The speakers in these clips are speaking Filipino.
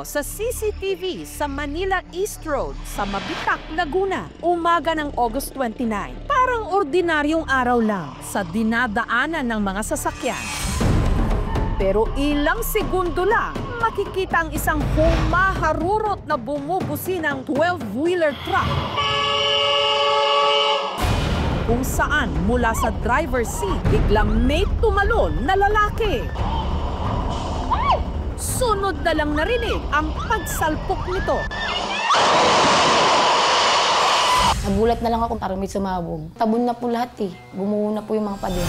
ito sa CCTV sa Manila East Road sa Mabitak, Laguna. Umaga ng August 29. Parang ordinaryong araw lang sa dinadaanan ng mga sasakyan. Pero ilang segundo lang, makikita ang isang humaharurot na bumubusinang 12-wheeler truck. Kung saan mula sa driver's seat, biglang may tumalon na lalaki. Sunod na lang narinig ang pagsalpok nito. Nagulat na lang ako, parang may sumabog. Tabon na po lahat eh. Gumuho na po yung mga pader.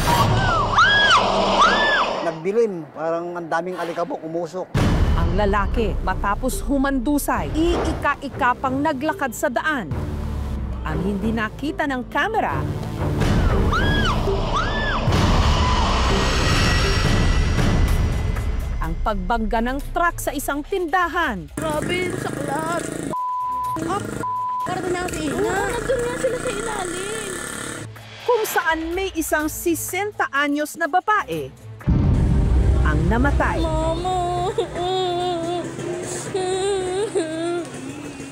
Nagbilin, parang ang daming alikabok, umusok. Ang lalaki matapos humandusay, iika-ika pang naglakad sa daan. Ang hindi nakita ng kamera, ang pagbangga ng truck sa isang tindahan. Grabe, saklat. Parang natin na. Nandun nga sila sa ilalim. Kung saan may isang 60 anyos na babae ang namatay. Mama.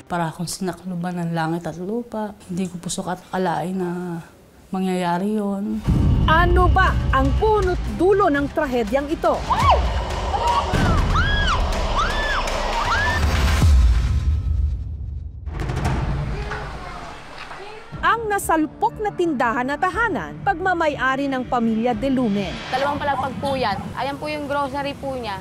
Para akong sinakluban ng langit at lupa. Hindi ko pusok at akalain na mangyayari yon. Ano ba ang punot dulo ng trahedyang ito? Ang nasalpok na tindahan na tahanan, pagmamay-ari ng pamilya De Lumen. Dalawang palagpag po yan. Ayan po yung grocery po niya.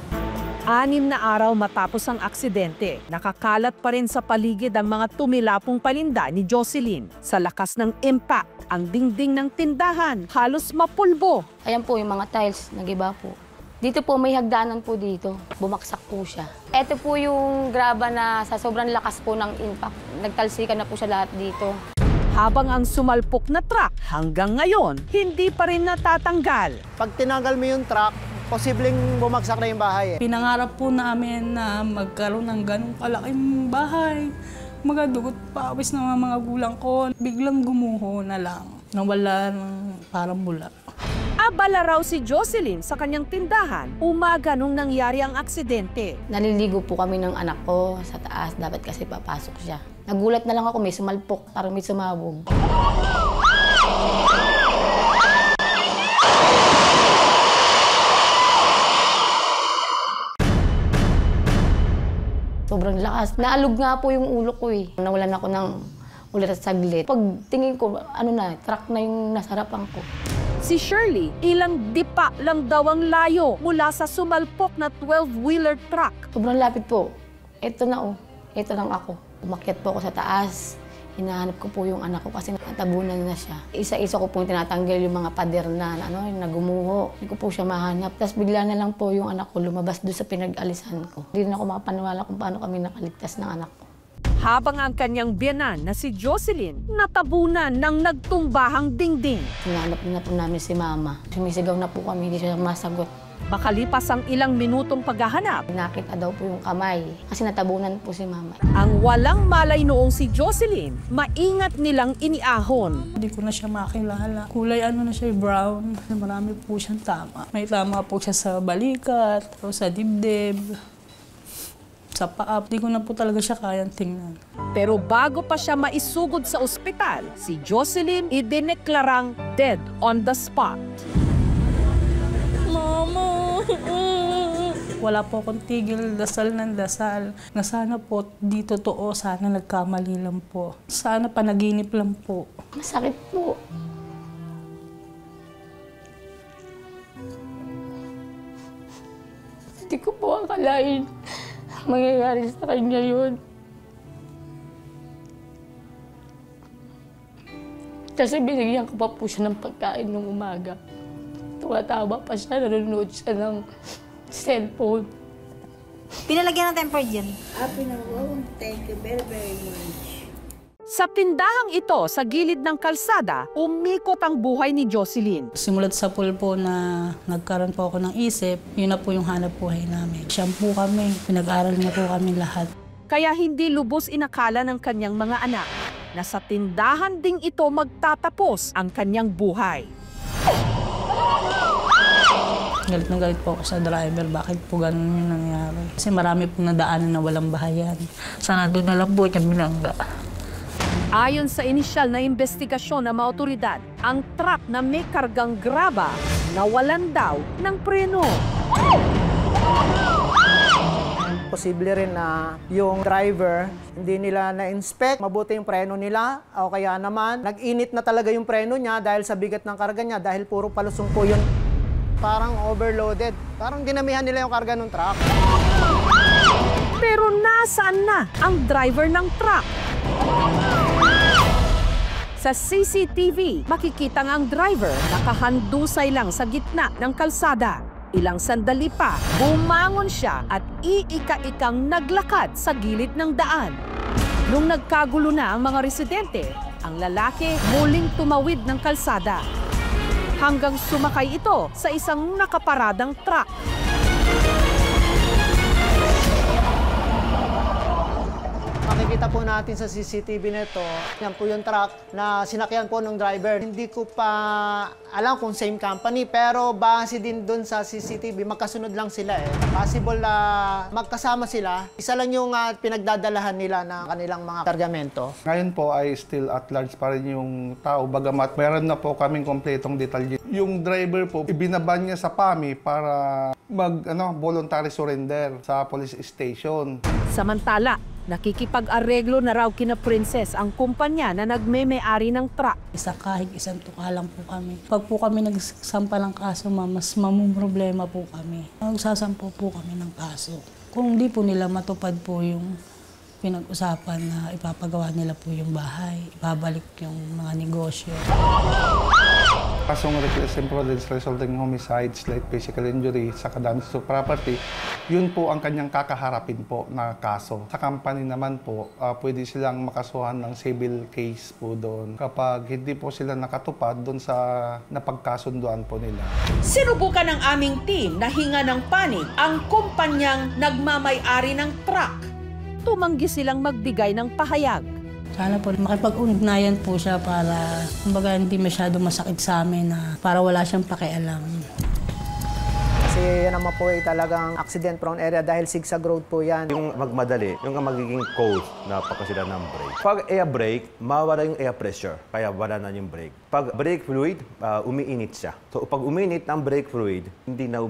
6 na araw matapos ang aksidente, nakakalat pa rin sa paligid ang mga tumilapong palinda ni Jocelyn. Sa lakas ng impact, ang dingding ng tindahan halos mapulbo. Ayan po yung mga tiles, nagiba po. Dito po may hagdanan po dito. Bumaksak po siya. Ito po yung graba na sa sobrang lakas po ng impact. Nagtalsikan na po siya lahat dito. Habang ang sumalpok na truck hanggang ngayon, hindi pa rin natatanggal. Pag tinanggal mo yung truck, posibleng bumagsak na yung bahay. Pinangarap po namin na magkaroon ng ganong kalaking bahay. Magadugot pawis ng mga gulang ko. Biglang gumuho na lang. Nawala ng parang bula. Abala raw si Jocelyn sa kanyang tindahan umaga nung nangyari ang aksidente. Naliligo po kami ng anak ko sa taas. Dapat kasi papasok siya. Nagulat na lang ako, may sumalpok. Parang may sumabog. Sobrang lakas. Naalog nga po yung ulo ko eh. Nawalan ako ng ulit at saglit. Pag tingin ko, truck na yung nasarapan ko. Si Shirley, ilang dipa lang daw ang layo mula sa sumalpok na 12-wheeler truck. Sobrang lapit po. Ito na oh. Ito lang ako. Umakyat po ako sa taas. Hinahanap ko po yung anak ko kasi natabunan na siya. Isa-isa ko po tinatanggal yung mga pader na nagumuho. Hindi ko po siya mahanap. Tapos bigla na lang po yung anak ko lumabas doon sa pinag-alisan ko. Hindi na ako makapaniwala kung paano kami nakaligtas ng anak ko. Habang ang kanyang biyanan na si Jocelyn natabunan ng nagtumbahang dingding. Hinahanap na po namin si Mama. Sumisigaw na po kami, hindi siya masagot. Makalipas ang ilang minutong paghahanap, Nakita daw po yung kamay kasi natabunan po si Mama. ang walang malay noong si Jocelyn, maingat nilang iniahon. Hindi ko na siya makilala. Kulay na siya, brown. Marami po siyang tama. May tama po siya sa balikat, o sa dibdib, sa paa. Hindi ko na po talaga siya kayang tingnan. Pero bago pa siya maisugod sa ospital, si Jocelyn idineklarang dead on the spot. Mama. Wala po akong tigil, dasal ng dasal. Na sana po di totoo, sana nagkamali lang po. Sana panaginip lang po. Masakit po. Hindi ko po akalain mangyayari sa kanya yun. Kasi binigyan ko pa po siya ng pagkain nung umaga. Tumatawa pa siya, nanonood siya ng cellphone. Pinalagyan ng tempered yan. Thank you very, very much. Sa tindahang ito sa gilid ng kalsada, umikot ang buhay ni Jocelyn. Simulat sa pool po na nagkaroon po ako ng isip, yun na po yung hanap buhay namin. Shampoo kami, pinag-aral na po kami lahat. Kaya hindi lubos inakala ng kanyang mga anak na sa tindahan ding ito magtatapos ang kanyang buhay. Galit na galit po ako sa driver. Bakit po ganun yung nangyari? Kasi marami pong nadaanan na walang bahayan. Sana doon na lang po niya binangga. Ayon sa inisyal na investigasyon ng mga otoridad, ang truck na may kargang graba nawalan daw ng preno. Posible rin na yung driver, hindi nila na-inspect mabuti yung preno nila o kaya naman nag-init na talaga yung preno niya dahil sa bigat ng karga niya dahil puro palusong po yun. Parang overloaded. Parang dinamihan nila yung karga ng truck. Pero nasaan na ang driver ng truck? Sa CCTV, makikita ang driver nakahandusay lang sa gitna ng kalsada. Ilang sandali pa, bumangon siya at iika-ikang naglakad sa gilid ng daan. Nung nagkagulo na ang mga residente, ang lalaki muling tumawid ng kalsada. Hanggang sumakay ito sa isang nakaparadang truck. Makikita po natin sa CCTV nito, yan po yung truck na sinakyan po ng driver. Hindi ko pa alam kung same company, pero base din dun sa CCTV, magkasunod lang sila eh. Possible na magkasama sila. Isa lang yung pinagdadalahan nila ng kanilang mga kargamento. Ngayon po ay still at large pa rin yung tao, bagamat meron na po kaming kompletong detalye. Yung driver po, ibinaban niya sa PAMI para voluntary surrender sa police station. Samantala, nakikipag-areglo na raw kina Princess ang kumpanya na nagme-may-ari ng truck. Kahit isang tuka lang po kami. Pag po kami nagsampa ng kaso, mas mamumroblema po kami. Magsasampo po kami ng kaso. Kung di po nila matupad po yung pinag-usapan na ipapagawa nila po yung bahay, ibabalik yung mga negosyo. Kasong reckless imprudence resulting homicide, slight physical injury, sa damage to property, yun po ang kanyang kakaharapin po na kaso. Sa company naman po, pwede silang makasuhan ng civil case po doon kapag hindi po sila nakatupad doon sa napagkasunduan po nila. Sinubukan ng aming team na hinga ng panig ang kumpanyang nagmamay-ari ng truck. Tumanggi silang magbigay ng pahayag. Sana po makipag-ugnayan po siya para kumbaga hindi masyado masakit sa amin na para wala siyang pakialam. Kasi yan naman po ay talagang accident-prone area dahil zigzag road po yan. Yung magmadali, yung magiging cause na pagkasila ng brake. Pag air brake, mawala yung air pressure, kaya wala na yung brake. Pag brake fluid, umiinit siya. So pag umiinit ang brake fluid, hindi na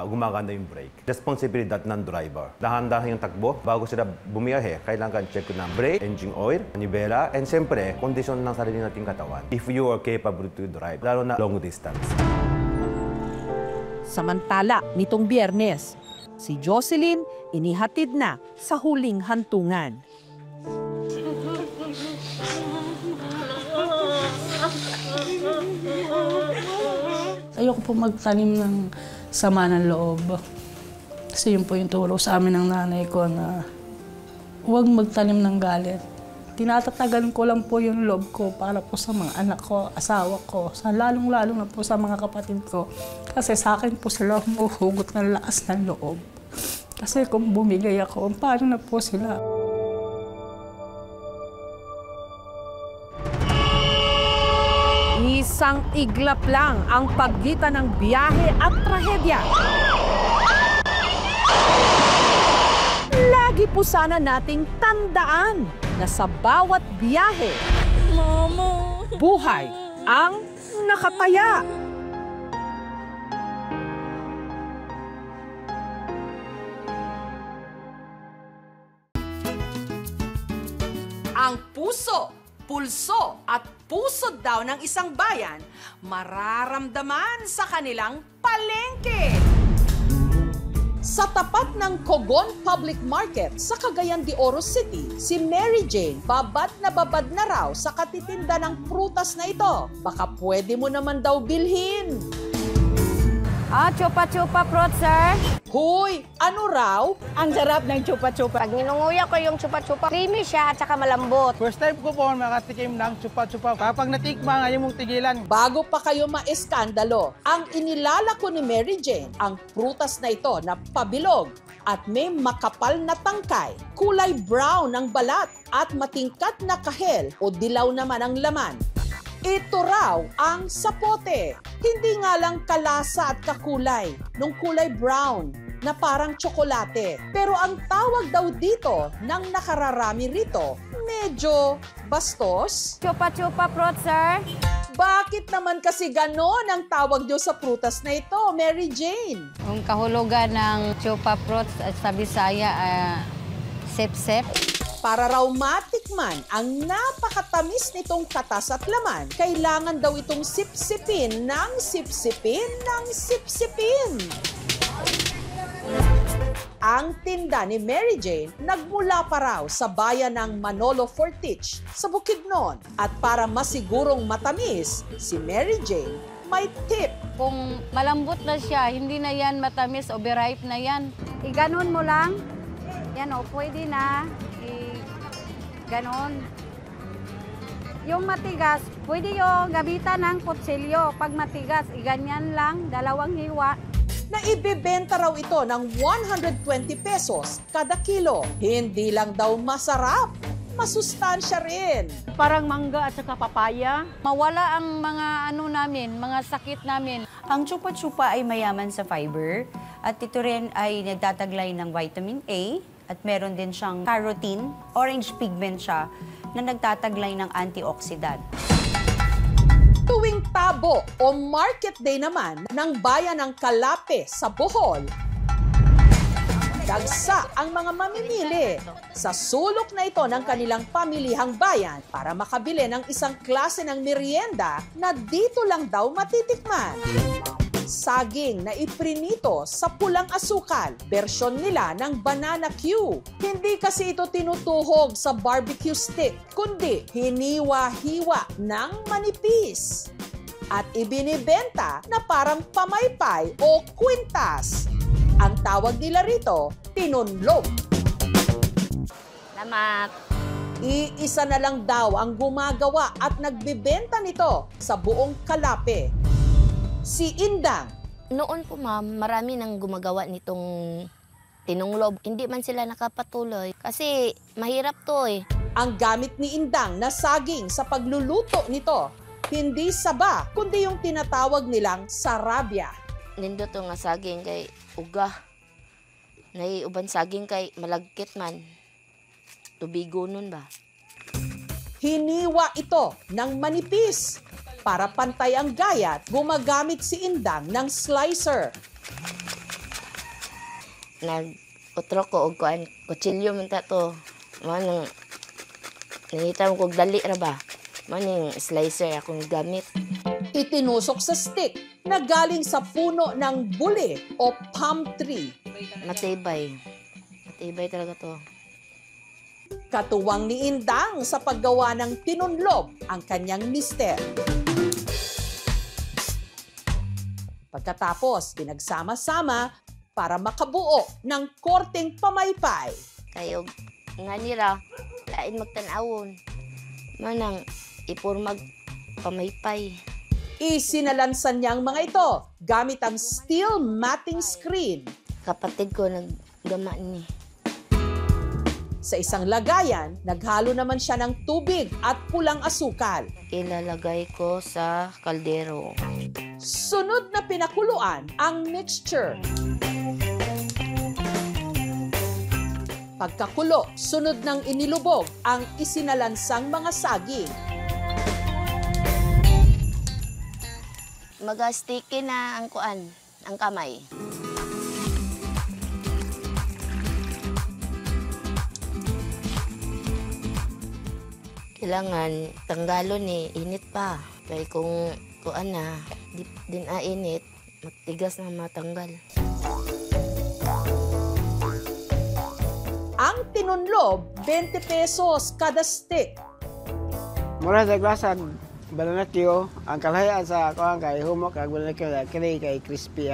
gumagana yung brake. Responsibilidad ng driver. Dahan-dahan yung takbo, bago sila bumiyahe, kailangan check ko ng brake, engine oil, manibela, and siyempre, kondisyon ng sarili nating katawan. If you are capable to drive, lalo na long distance. Samantala, nitong Biyernes, si Jocelyn inihatid na sa huling hantungan. Ayoko po magtanim ng sama ng loob. Kasi yun po yung turo sa amin ng nanay ko na huwag magtanim ng galit. Tinatatagan ko lang po yung loob ko para po sa mga anak ko, asawa ko, lalong-lalo na po sa mga kapatid ko. Kasi sa akin po sila humuhugot ng lakas ng loob. Kasi kung bumigay ako, paano na po sila? Isang iglap lang ang pagitan ng biyahe at trahedya. Lagi po sana nating tandaan na sa bawat biyahe, buhay ang nakataya. Ang puso, pulso at pusod daw ng isang bayan mararamdaman sa kanilang palengke. Sa tapat ng Cogon Public Market sa Cagayan de Oro City, si Mary Jane babad na raw sa katitinda ng prutas na ito. Baka pwede mo naman daw bilhin. Chupa-chupa fruit, sir. Hoy, ano raw? Ang sarap ng chupa-chupa. Pag ninunguya ko yung chupa-chupa, creamy siya at saka malambot. First time ko po makatikim ng chupa-chupa. Kapag natikman, ayaw mong tigilan. Bago pa kayo maeskandalo, ang inilalako ni Mary Jane ang prutas na ito na pabilog at may makapal na tangkay, kulay brown ang balat at matingkat na kahel o dilaw naman ang laman. Ito raw ang sapote. Hindi nga lang kalasa at kakulay, nung kulay brown na parang tsokolate. Pero ang tawag daw dito ng nakararami rito, medyo bastos. Chupa-chupa fruit, sir. Bakit naman kasi ganon ang tawag nyo sa prutas na ito, Mary Jane? Ang kahulugan ng chupa fruit sa Bisaya, sip-sip. Para raw matikman ang napakatamis nitong katas at laman, kailangan daw itong sipsipin ng sipsipin ng sipsipin. Ang tinda ni Mary Jane nagmula pa raw sa bayan ng Manolo Fortich sa Bukidnon. At para masigurong matamis, si Mary Jane may tip. Kung malambot na siya, hindi na yan matamis, overripe na yan. Iganon mo lang. Yan o, pwede na. Ganon. Yung matigas, pwede yung gamitan ng kutsilyo. Pag matigas, iganyan lang, 2 hiwa. Na ibebenta raw ito ng 120 pesos kada kilo. Hindi lang daw masarap, masustansya rin. Parang mangga at saka papaya. Mawala ang mga mga sakit namin. Ang chupa-chupa ay mayaman sa fiber at ito rin ay nagtataglay ng vitamin A at meron din siyang carotene, orange pigment siya na nagtataglay ng antioxidant. Tuwing tabo o market day naman ng bayan ng Calape sa Bohol, dagsa ang mga mamimili sa sulok na ito ng kanilang pamilihang bayan para makabili ng isang klase ng merienda na dito lang daw matitikman. Saging na iprinito sa pulang asukal, bersyon nila ng banana Q. Hindi kasi ito tinutuhog sa barbecue stick, kundi hiniwa-hiwa ng manipis. At ibinibenta na parang pamaypay o kwintas. Ang tawag nila rito, tinunlog. Salamat. Iisa na lang daw ang gumagawa at nagbibenta nito sa buong Calape. Si Indang. Noon po ma'am, marami nang gumagawa nitong tinunglob. Hindi man sila nakapatuloy kasi mahirap to eh. Ang gamit ni Indang na saging sa pagluluto nito, hindi saba, kundi yung tinatawag nilang sarabya. Nindo to nga saging kay uga. Naiuban saging kay malagkit man. Tubigo nun ba? Hiniwa ito ng manipis. Para pantay ang gayat, gumagamit si Indang ng slicer. Nag-utro ko og kuan, kutsilyo man ta to. Manang nangita mo kog dali ra ba? Maning slicer akong gamit. Itinusok sa stick na galing sa puno ng buli o palm tree. Matibay. Matibay talaga to. Katuwang ni Indang sa paggawa ng tinunlog ang kanyang mister. Pagkatapos, pinagsama-sama para makabuo ng korteng pamaypay. Kayo nga nila, lain magtanawon. Manang ipurmag pamaypay. Isinalansan niyang mga ito gamit ang steel matting screen. Kapatid ko naggama ni. Sa isang lagayan, naghalo naman siya ng tubig at pulang asukal. Ilalagay ko sa kaldero. Sunod na pinakuluan ang mixture. Pagkakulo, sunod ng inilubog ang isinalansang mga saging. Mag-sticky na ang kuan, ang kamay. Kailangan tanggalon ni init pa. Kaya kung kuan na, di din init, matigas na matanggal. Ang tinunlob, 20 pesos kada stick. Mura sa glasan, balanatyo, ang kalahayaan sa kuan kay humok, ang balanatyo kay crispy.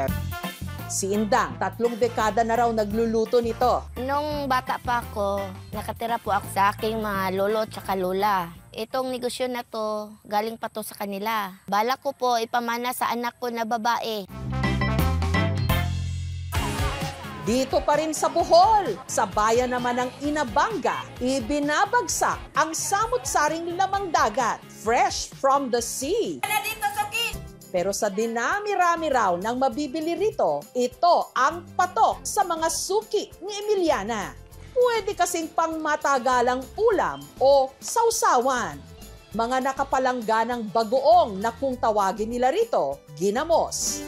Si Indang, 3 dekada na raw nagluluto nito. Nung bata pa ako, nakatira po ako sa aking mga lolo at saka lola. Itong negosyo na to, galing pa to sa kanila. Balak ko po ipamana sa anak ko na babae. Dito pa rin sa Bohol, sa bayan naman ng Inabanga, ibinabagsak ang samut-saring lamang dagat, fresh from the sea. Pero sa dinami-rami raw ng mabibili rito, ito ang patok sa mga suki ni Emiliana. Pwede kasing pangmatagalang ulam o sausawan. Mga nakapalangganang bagoong na kung tawagin nila rito, ginamos.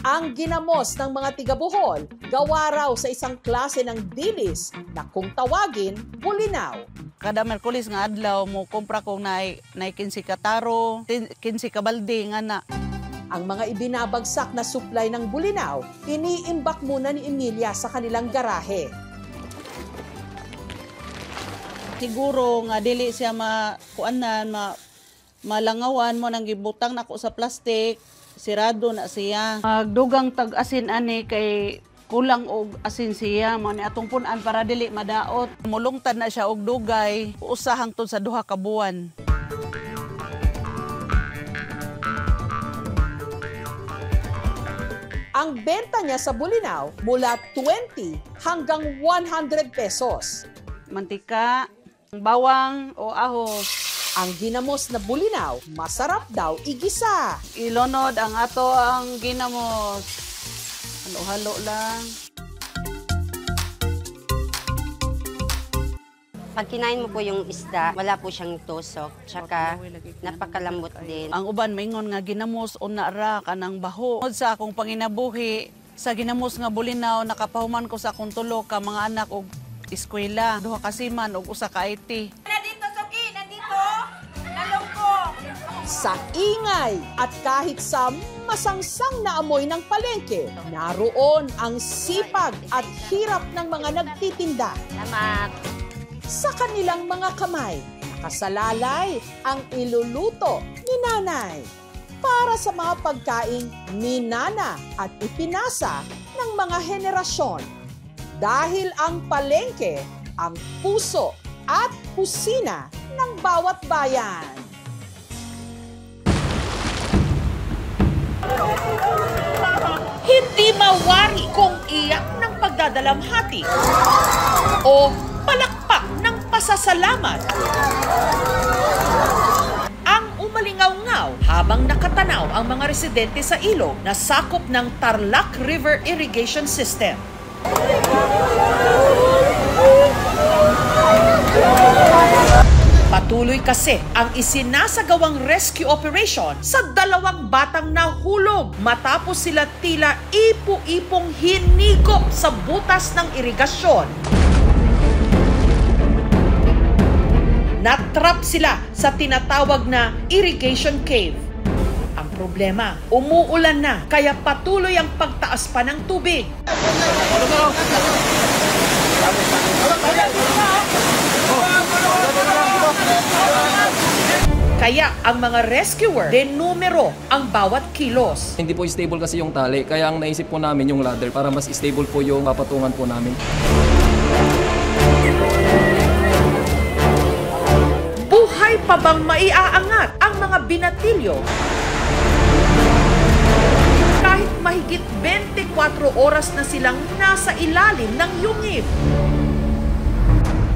Ang ginamos ng mga tiga-Bohol, gawa raw sa isang klase ng dilis na kung tawagin, bulinaw. Kada Merkulis nga adlaw mo kumpra ko na 15 ka taro, 15 ka balde nga na. Ang mga ibinabagsak na supply ng bulinaw, iniimbak muna ni Emilia sa kanilang garahe. Siguro nga dili siya malangawan mo nang gibutang nako sa plastic, sirado na siya. Magdugang tag-asin ani kay kulang og asin siya mo ni atong punan para dili madaot. Mulungtad na siya og dugay, usa hangtod sa 2 ka buwan. Ang benta niya sa bulinaw mula 20 hanggang 100 pesos. Mantika, bawang o ahos. Ang ginamos na bulinaw, masarap daw igisa. Ilonod ang ang ginamos. Halo-halo lang. Pag kinain mo po yung isda, wala po siyang tusok. Tsaka napakalambot din. Ang uban maingon nga ginamos o naara kanang baho. Sa akong panginabuhi, sa ginamos nga bulinaw, nakapahuman ko sa akong tulo ka mga anak og eskwela. 2 ka siman og 1 ka IT. Nandito, Suki! Nandito! Nalungkong! Sa ingay at kahit sa masangsang na amoy ng palengke, naroon ang sipag at hirap ng mga nagtitinda. Salamat! Sa kanilang mga kamay, nakasalalay ang iluluto ni nanay para sa mga pagkaing minana at ipinasa ng mga henerasyon. Dahil ang palengke ang puso at kusina ng bawat bayan. Hindi mawari kung iyak ng pagdadalamhati o palakpak ng pasasalamat. Ang umalingaw-ngaw habang nakatanaw ang mga residente sa ilog na sakop ng Tarlac River Irrigation System. Patuloy kasi ang isinasagawang rescue operation sa 2 batang nahulog matapos sila tila ipo-ipong hinigop sa butas ng irigasyon. Natrap sila sa tinatawag na irrigation cave. Ang problema, umuulan na kaya patuloy ang pagtaas pa ng tubig. Kaya ang mga rescuer denumero ang bawat kilos. Hindi po stable kasi yung tali, kaya ang naisip po namin yung ladder para mas stable po yung papatungan po namin. Buhay pa bang maiaangat ang mga binatilyo? Kahit mahigit 24 oras na silang nasa ilalim ng yungib.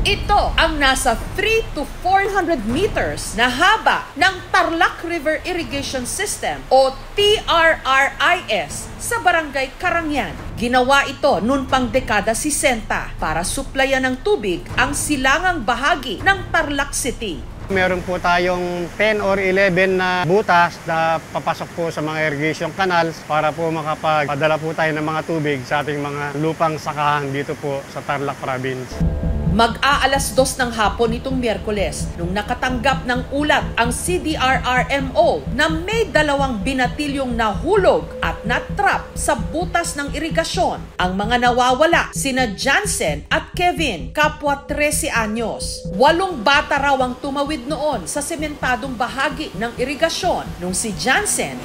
Ito ang nasa 300 to 400 meters na haba ng Tarlac River Irrigation System o TRRIS sa Barangay Karangyan. Ginawa ito noon pang dekada 60 para suplayan ng tubig ang silangang bahagi ng Tarlac City. Meron po tayong 10 or 11 na butas na papasok po sa mga irrigation canals para po makapagpadala po tayo ng mga tubig sa ating mga lupang sakahan dito po sa Tarlac Province. Mag-aalas 2 ng hapon nitong Miyerkules nung nakatanggap ng ulat ang CDRRMO na may 2 binatilyong nahulog at natrap sa butas ng irigasyon. Ang mga nawawala sina Jansen at Kevin, kapwa 13 anyos. 8 bata raw ang tumawid noon sa sementadong bahagi ng irigasyon nung si Jansen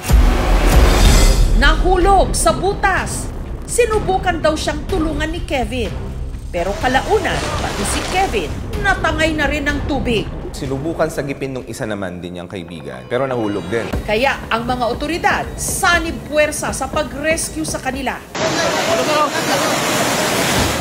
nahulog sa butas. Sinubukan daw siyang tulungan ni Kevin. Pero kalaunan, pati si Kevin, natangay na rin ng tubig. Sinubukan sagipin nung isa naman din niyang kaibigan, pero nahulog din. Kaya ang mga otoridad, sanib puwersa sa pag-rescue sa kanila.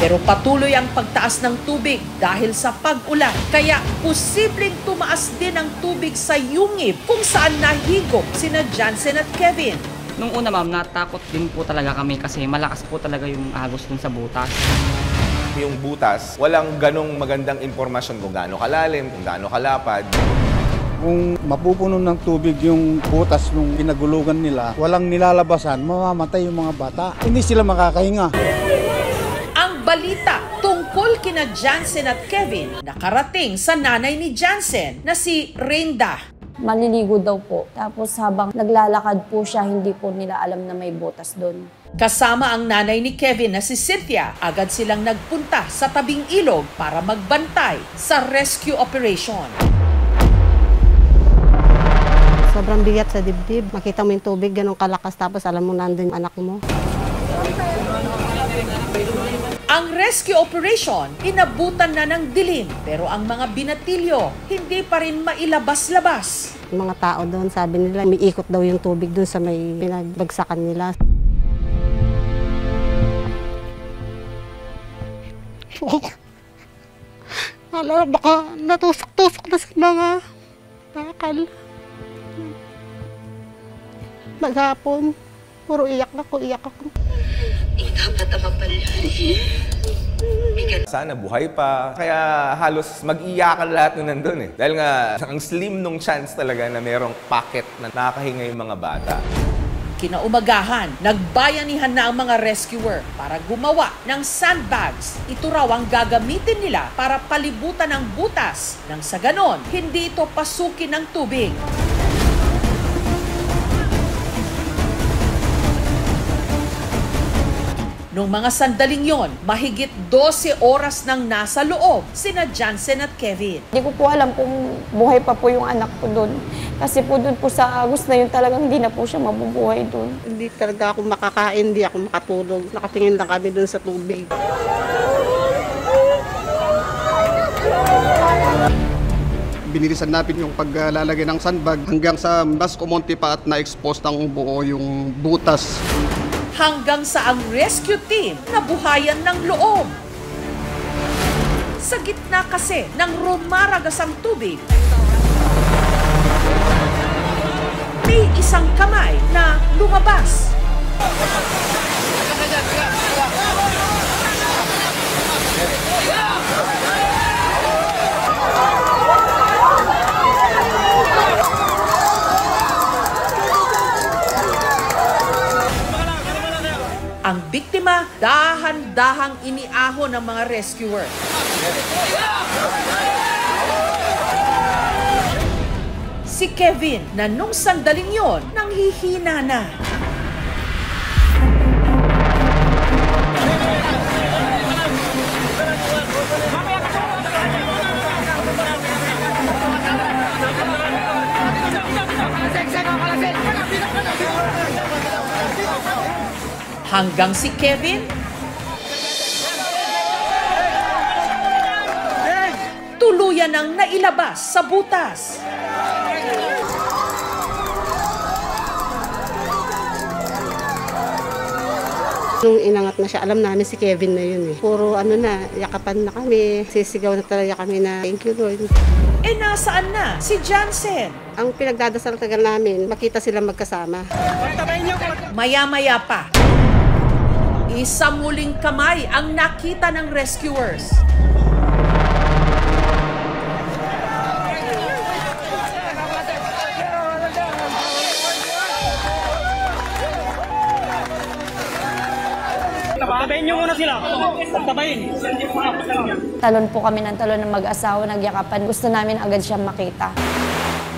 Pero patuloy ang pagtaas ng tubig dahil sa pag-ulan. Kaya posibleng tumaas din ang tubig sa Yungib kung saan nahigop sina Jansen at Kevin. Nung una ma'am, natakot din po talaga kami kasi malakas po talaga yung agos dun sa butas. Yung butas, walang ganong magandang impormasyon kung gaano kalalim, kung gaano kalapad. Kung mapupuno ng tubig yung butas nung pinagulugan nila, walang nilalabasan, mamamatay yung mga bata. Hindi sila makakahinga. Ang balita tungkol kina Jansen at Kevin nakarating sa nanay ni Jansen na si Reinda. Maliligo daw po. Tapos habang naglalakad po siya, hindi po nila alam na may butas doon. Kasama ang nanay ni Kevin na si Cynthia, agad silang nagpunta sa tabing ilog para magbantay sa rescue operation. Sobrang bigat sa dibdib. Makita mo yung tubig, ganun kalakas, tapos alam mo nandun yung anak mo. Ang rescue operation, inabutan na ng dilim, pero ang mga binatilyo, hindi pa rin mailabas-labas. Yung mga tao doon, sabi nila, may ikot daw yung tubig doon sa may pinagbagsakan nila. Alam, baka natusok-tusok na sa mga bakal. Maghapon, puro iyak ako. Dapat ang mapalyan. Sana buhay pa. Kaya halos mag-iyakan lahat nung nandun eh. Dahil nga, ang slim nung chance talaga na merong pocket na nakakahinga yung mga bata. Kinaumagahan, nagbayanihan na ang mga rescuer para gumawa ng sandbags. Ito raw ang gagamitin nila para palibutan ang butas nang sa ganon, hindi ito pasukin ng tubig. Noong mga sandaling yon, mahigit 12 oras nang nasa loob sina Jansen at Kevin. Hindi ko po alam kung buhay pa po yung anak ko doon. Kasi po doon po sa agos na yun talagang hindi na po siya mabubuhay doon. Hindi talaga ako makakain, hindi ako makatulog. Nakatingin lang kami doon sa tubig. Binilisan natin yung paglalagay ng sandbag hanggang sa mas kumonti pa at na-expose ng buo yung butas. Hanggang sa ang rescue team nabuhayan ng loob. Sa gitna kasi ng rumaragasang tubig, may isang kamay na lumabas. Ang biktima, dahan-dahang iniahon ng mga rescuer. Si Kevin na nung sandaling yon, nanghihina na. Hanggang si Kevin tuluyan ang nailabas sa butas. Nung inangat na siya, alam namin si Kevin na yun eh. Puro yakapan na kami. Sisigaw na talaga kami na thank you Lord. Nasaan na si Jansen? Ang pinagdadasal talaga namin, makita sila magkasama. Maya-maya pa, isang muling kamay ang nakita ng rescuers. Tabayin niyo muna sila. Tabayin. Talon po kami ng talon ng mag-asawa, nagyakapan. Gusto namin agad siyang makita.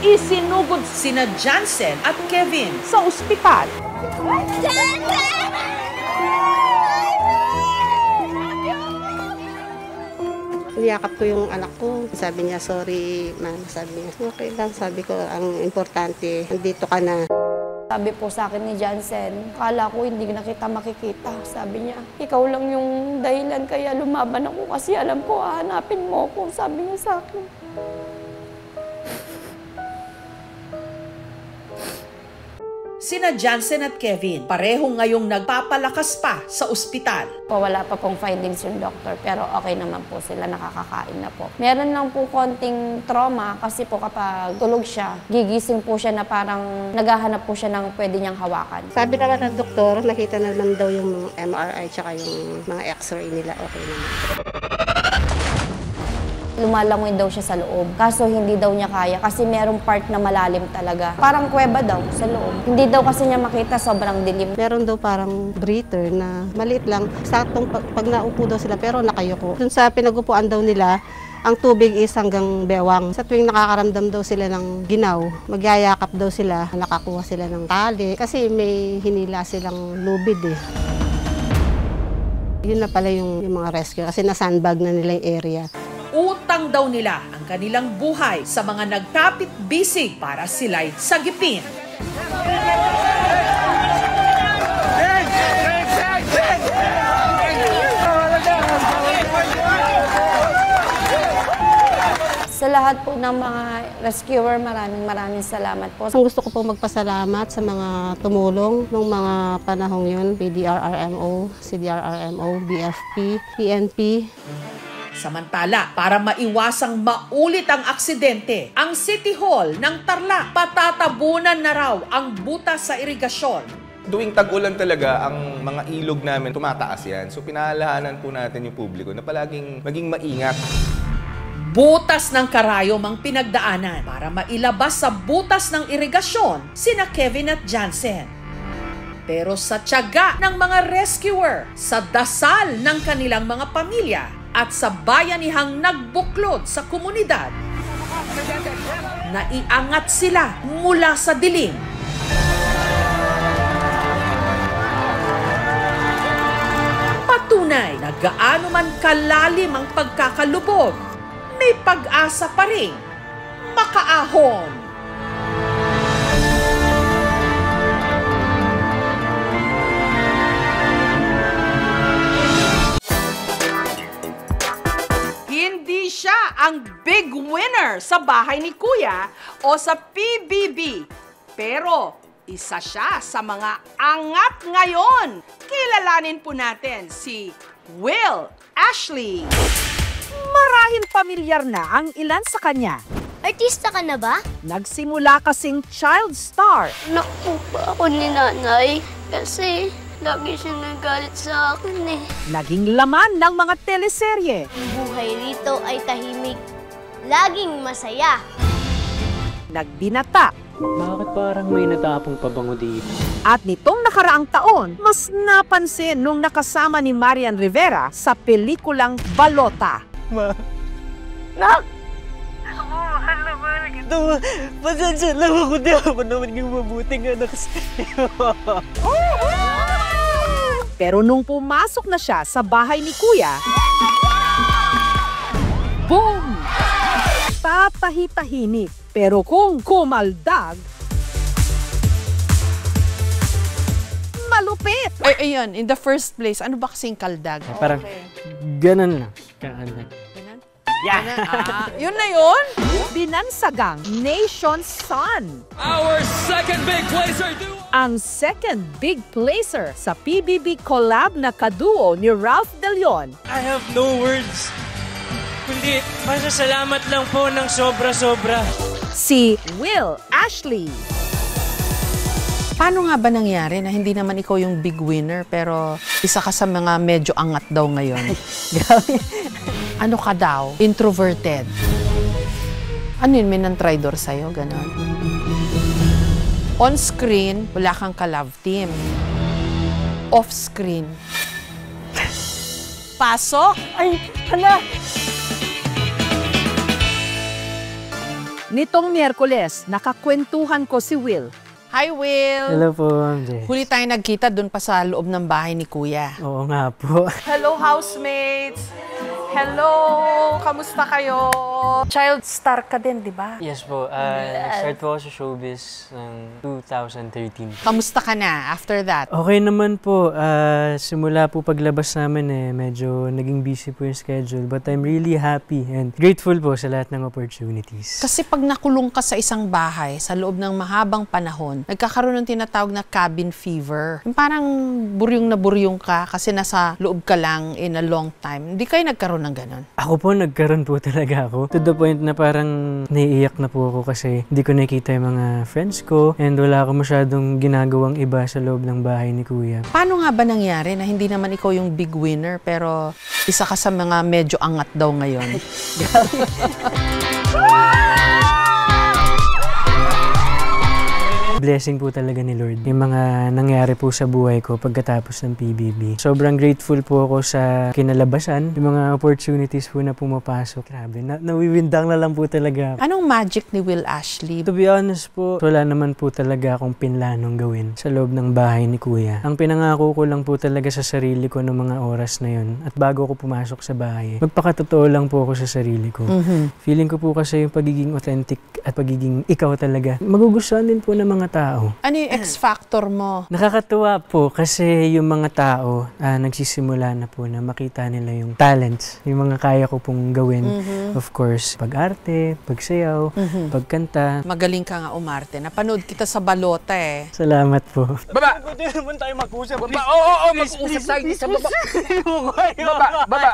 Isinugod sina Jansen at Kevin sa ospital. Niyakap ko yung anak ko. Sabi niya, sorry, ma'am. Sabi niya, okay lang. Sabi ko, ang importante, nandito ka na. Sabi po sa akin ni Jansen, akala ko hindi na kita makikita. Sabi niya, ikaw lang yung dahilan kaya lumaban ako kasi alam ko hahanapin mo ako. Sabi niya sa akin. sina Jansen at Kevin. Parehong ngayong nagpapalakas pa sa ospital. Wala pa pong findings yung doktor, pero okay naman po sila, nakakakain na po. Meron lang po konting trauma kasi po kapag tulog siya, gigising po siya na parang naghahanap po siya ng pwede niyang hawakan. Sabi naman ng doktor, nakita naman daw yung MRI tsaka yung mga x-ray nila, okay naman. Lumalangoy daw siya sa loob. Kaso hindi daw niya kaya kasi merong part na malalim talaga. Parang kuweba daw sa loob. Hindi daw kasi niya makita, sobrang dilim. Meron daw parang breather na maliit lang. Saktong pag naupo daw sila pero nakayuko. Dun sa pinagupuan daw nila, ang tubig is hanggang bewang. Sa tuwing nakakaramdam daw sila ng ginaw, magyayakap daw sila, nakakuha sila ng tali. Kasi may hinila silang lubid eh. Yun na pala yung mga rescue kasi na-sandbag na nila yung area. Utang daw nila ang kanilang buhay sa mga nagkapit bisig para sila'y sagipin. Sa lahat po ng mga rescuer, maraming salamat po. Gusto ko po magpasalamat sa mga tumulong nung mga panahong yun, BDRRMO, CDRRMO, BFP, PNP. Samantala, para maiwasang maulit ang aksidente, ang City Hall ng Tarlac patatabunan na raw ang butas sa irigasyon. Tuwing tag-ulan talaga, ang mga ilog namin tumataas yan. So pinahalahanan po natin yung publiko na palaging maging maingat. Butas ng karayom ang pinagdaanan para mailabas sa butas ng irigasyon sina Kevin at Jansen. Pero sa tiyaga ng mga rescuer, sa dasal ng kanilang mga pamilya, at sa bayanihang nagbuklod sa komunidad, naiangat sila mula sa dilim. Patunay na gaano man kalalim ang pagkakalubog, may pag-asa pa rin makaahon. Hindi siya ang big winner sa bahay ni Kuya o sa PBB. Pero isa siya sa mga angat ngayon. Kilalanin po natin si Will Ashley. Marahil pamilyar na ang ilan sa kanya. Artista ka na ba? Nagsimula kasing child star. Naku pa ako ni nanay kasi lagi siya nagalit sa akin eh. Naging laman ng mga teleserye. Ang buhay rito ay tahimik. Laging masaya. Nagbinata. Bakit parang may natapong pabango dito? At nitong nakaraang taon, mas napansin nung nakasama ni Marian Rivera sa pelikulang Balota. Ma. Nak! Pasensya lang ako, di ako naman yung mabuting anak sa'yo. Pero nung pumasok na siya sa bahay ni Kuya, boom! Tatahi-tahimik. Pero kung kumaldag, malupit! Ay, ayun, in the first place, ano ba kasing kaldag? Parang ganun lang. Kaanag. Yeah. Yun na yun? Binansagang Nation's Son. Our second big placer duo. Ang second big placer sa PBB collab na kaduo ni Ralph De Leon. I have no words. Kundi, masasalamat lang po ng sobra-sobra. Si Will Ashley. Paano nga ba nangyari na hindi naman ikaw yung big winner pero isa ka sa mga medyo angat daw ngayon? Ano ka daw? Introverted. Ano yun? May nang-tridor sa'yo? Ganon. On screen, wala kang ka-love team. Off screen. Pasok? Ay, hala! Nitong Miyerkules, nakakwentuhan ko si Will. Hi, Will! Hello po, Jess. Huli tayo nagkita doon pa sa loob ng bahay ni Kuya. Oo nga po. Hello, housemates! Hello! Kamusta kayo? Child star ka din, di ba? Yes po. Nag-start po ako sa showbiz ng 2013. Kamusta ka na after that? Okay naman po. Simula po paglabas namin medyo naging busy po yung schedule. But I'm really happy and grateful po sa lahat ng opportunities. Kasi pag nakulong ka sa isang bahay sa loob ng mahabang panahon, nagkakaroon ng tinatawag na cabin fever. Yung parang buryong na buryong ka kasi nasa loob ka lang in a long time. Hindi kayo nagkaroon ng ganon? Ako po, nagkaroon po talaga ako. To the point na parang naiiyak na po ako kasi hindi ko nakikita yung mga friends ko and wala ako masyadong ginagawang iba sa loob ng bahay ni Kuya. Paano nga ba nangyari na hindi naman ikaw yung big winner pero isa ka sa mga medyo angat daw ngayon? Blessing po talaga ni Lord yung mga nangyari po sa buhay ko pagkatapos ng PBB. Sobrang grateful po ako sa kinalabasan, yung mga opportunities po na pumapasok. Grabe, nawiwindang na lang po talaga. Anong magic ni Will Ashley? To be honest po, wala naman po talaga akong pinlanong gawin sa loob ng bahay ni Kuya. Ang pinangako ko lang po talaga sa sarili ko ng mga oras na yun at bago ko pumasok sa bahay, magpakatotoo lang po ako sa sarili ko. Feeling ko po kasi yung pagiging authentic at pagiging ikaw talaga, magugustuhan din po ng mga tao. Ano yung X-factor mo? Nakakatuwa po kasi yung mga tao nagsisimula na po na makita nila yung talents, yung mga kaya ko pong gawin. Of course, pag-arte, pagsayaw, pagkanta. Magaling ka nga umarte. Napanood kita sa balota eh. Salamat po. Baba! Pwede naman tayo mag-usap. Baba! Oo, mag-usap tayo sa baba. Baba!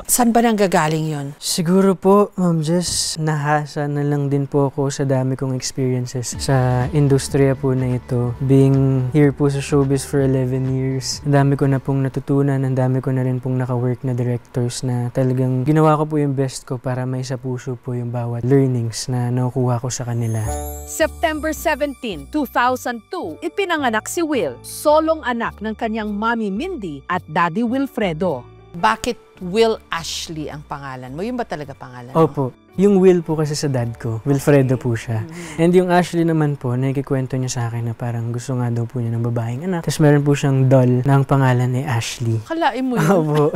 Saan ba nanggagaling yun? Siguro po, Ma'am Jess, nahasa na lang din po ako sa dami kong experiences sa industriya po na ito. Being here po sa showbiz for 11 years, ang dami ko na pong natutunan, ang dami ko na rin pong naka-work na directors na talagang ginawa ko po yung best ko para may sa puso po yung bawat learnings na nakukuha ko sa kanila. September 17, 2002, ipinanganak si Will, solong anak ng kanyang Mami Mindy at Daddy Wilfredo. Bakit Will Ashley ang pangalan mo? Yun ba talaga pangalan mo? Opo. Yung Will po kasi sa dad ko, Wilfredo po siya. And yung Ashley naman po, nakikikwento niya sa akin na parang gusto nga daw po niya ng babaeng anak. Tapos meron po siyang doll na ang pangalan ay Ashley. Kalain mo yun? Opo.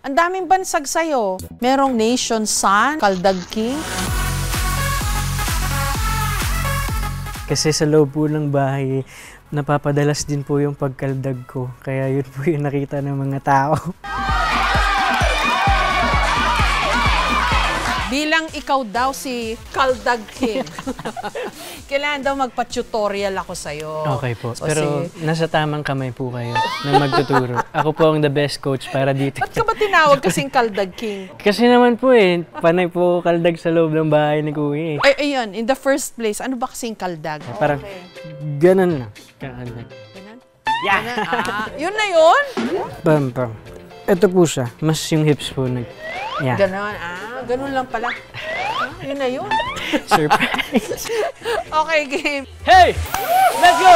Ang daming bansag sa'yo. Merong Nation Sun, Kaldag King. Kasi sa loob po ng bahay, napapadalas din po yung pagkaldag ko. Kaya yun po yung nakita ng mga tao. Bilang ikaw daw si Kaldag King. Kailangan daw magpa-tutorial ako sa'yo. Okay po. Pero nasa tamang kamay po kayo na magtuturo. Ako po ang the best coach para dito. Ba't ka ba tinawag kasing Kaldag King? Kasi naman po panay po kaldag sa loob ng bahay ni Kuya. Ay, ayun. In the first place, ano ba kasing kaldag? Parang ganun lang. Kaldag. Ganun? Yeah! Yun na yun? Bam. Ito po siya. Mas yung hips po. Yeah. Ganon. Ganun lang pala. Yun na yun. Surprise. Okay, game. Hey! Let's go!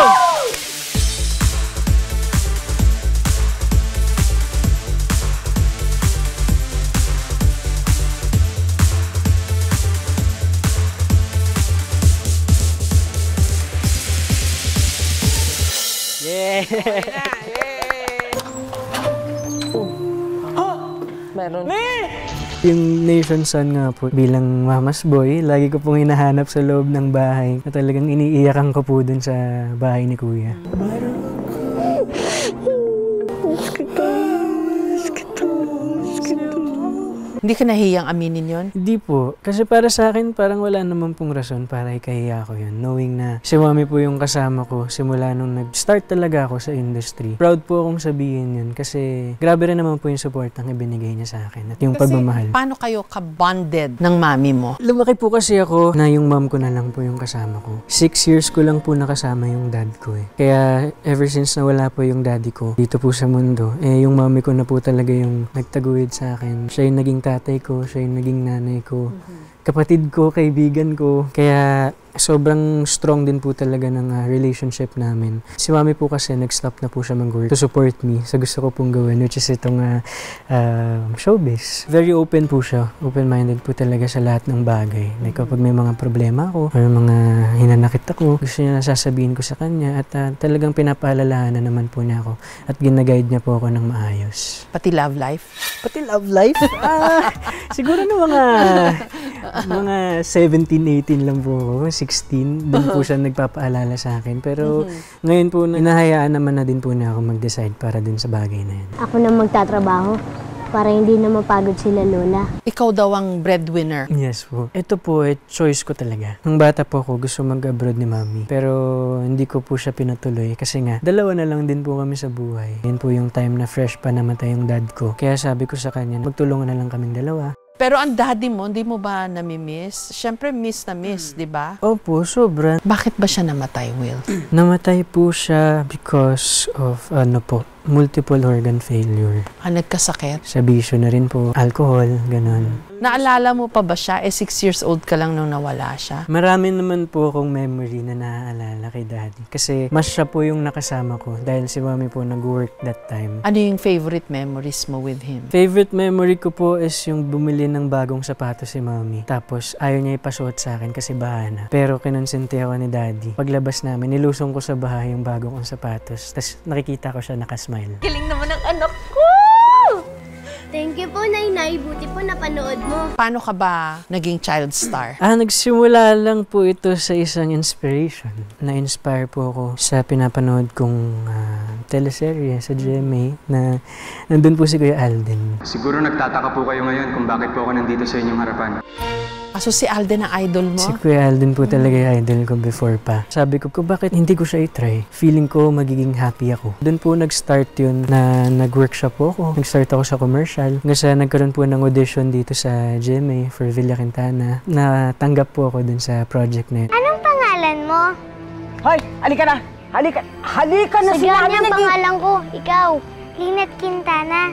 Yeah! Meron. Yung Nation Sun nga po, bilang mama's boy, lagi ko pong hinahanap sa loob ng bahay na talagang iniiyakan ko po dun sa bahay ni Kuya. Hindi ka nahiyang aminin yon? Hindi po. Kasi para sa akin, parang wala naman pong rason para ikahiya ko yun. Knowing na si Mami po yung kasama ko simula nung nag-start talaga ako sa industry. Proud po akong sabihin yun kasi grabe rin naman po yung support ang ibinigay niya sa akin at yung pagmamahal. Paano kayo ka-bonded ng mami mo? Lumaki po kasi ako na yung mom ko na lang po yung kasama ko. 6 years ko lang po nakasama yung dad ko eh. Kaya ever since nawala po yung daddy ko dito po sa mundo, yung mami ko na po talaga yung nagtaguyod sa akin. Siya yung naging tatay ko, siya yung naging nanay ko. Kapatid ko, kaibigan ko. Kaya Sobrang strong din po talaga ng relationship namin. Si mami po kasi nag-stop na po siya mag-work to support me sa gusto ko pong gawin, which is itong showbiz. Very open po siya. Open-minded po talaga sa lahat ng bagay. Like kapag may mga problema ako or mga hinanakit ako, gusto niya nasasabihin ko sa kanya at talagang pinapaalalahanan naman po niya ako at ginaguide niya po ako ng maayos. Pati love life? Pati love life? Siguro na mga 17, 18 lang po ako, 16. Doon po siya nagpapaalala sa akin. Pero ngayon po, inahayaan naman na din po niya ako mag-decide para dun sa bagay na yun. Ako na magtatrabaho para hindi na mapagod sila lola. Ikaw daw ang breadwinner. Yes po. Ito po, choice ko talaga. Nung bata po ako, gusto mag-abroad ni mami. Pero hindi ko po siya pinatuloy kasi nga, dalawa na lang din po kami sa buhay. Yan po yung time na fresh pa namatay yung dad ko. Kaya sabi ko sa kanya, magtulungan na lang kaming dalawa. Pero ang daddy mo, hindi mo ba nami-miss? Siyempre, miss na miss, di ba? Opo, sobra. Bakit ba siya namatay, Will? Namatay po siya because of, multiple organ failure. Nagkasakit? Sa bisyo na rin po, alcohol, ganun. Naalala mo pa ba siya? 6 years old ka lang nung nawala siya. Marami naman po akong memory na naaalala kay daddy. Kasi mas siya po yung nakasama ko dahil si mami po nag-work that time. Ano yung favorite memories mo with him? Favorite memory ko po is yung bumili ng bagong sapatos si mami. Tapos ayaw niya ipasuot sa akin kasi baha na. Pero kinonsinti ako ni daddy. Paglabas namin, nilusong ko sa bahay yung bagong kong sapatos. Tapos nakikita ko siya nakasmile. Galing naman ang anak ko! Thank you po, Nainay. Buti po napanood mo. Paano ka ba naging child star? Nagsimula lang po ito sa isang inspiration. Na-inspire po ako sa pinapanood kong teleserye sa GMA na nandun po si Kuya Alden. Siguro nagtataka po kayo ngayon kung bakit po ako nandito sa inyong harapan. So si Alden ang idol mo? Si Kuya Alden po talaga yung idol ko before pa. Sabi ko, bakit hindi ko siya i-try? Feeling ko magiging happy ako. Doon po nag-start yun na nag-workshop po ako. Nag-start ako sa commercial. Kasi nagkaroon po ng audition dito sa GMA for Villa Quintana. Natanggap po ako dun sa project na yun. Anong pangalan mo? Hoy, halika na! Halika na! Sige, ang pangalan ko. Ikaw, Lynette Quintana.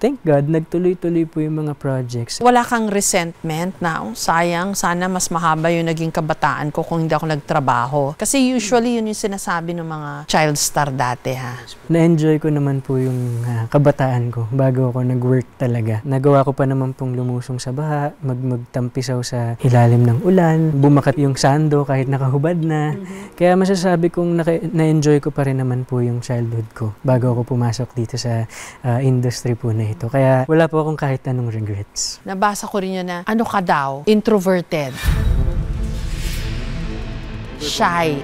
Thank God, nagtuloy-tuloy po yung mga projects. Wala kang resentment na, sayang, sana mas mahaba yung naging kabataan ko kung hindi ako nagtrabaho. Kasi usually yun yung sinasabi ng mga child star dati, ha? Na-enjoy ko naman po yung kabataan ko bago ako nag-work talaga. Nagawa ko pa naman pong lumusong sa baha, magtampisaw sa ilalim ng ulan, bumakat yung sando kahit nakahubad na. Kaya masasabi kong na-enjoy ko pa rin naman po yung childhood ko bago ako pumasok dito sa industry po na ito. Kaya wala po akong kahit anong regrets. Nabasa ko rin yun na, ano ka daw? Introverted. Shy.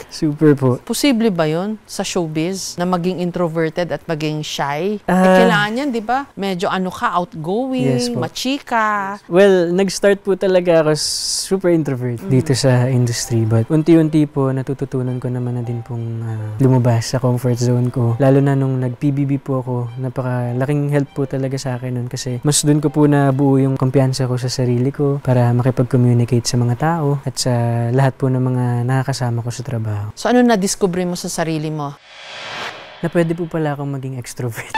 Super po. Posible ba yun sa showbiz na maging introverted at maging shy? Kailangan yan, di ba? Medyo outgoing, yes, machika. Well, nag-start po talaga ako super introvert dito sa industry. But unti-unti po, natututunan ko naman na din pong lumabas sa comfort zone ko. Lalo na nung nag-PBB po ako, napakalaking help po talaga sa akin nun kasi mas dun ko po nabuo yung kumpiyansa ko sa sarili ko para makipag-communicate sa mga tao at sa lahat po ng mga nakakasama ko sa trabaho. So ano na-discover mo sa sarili mo? Na pwede po pala akong maging extrovert.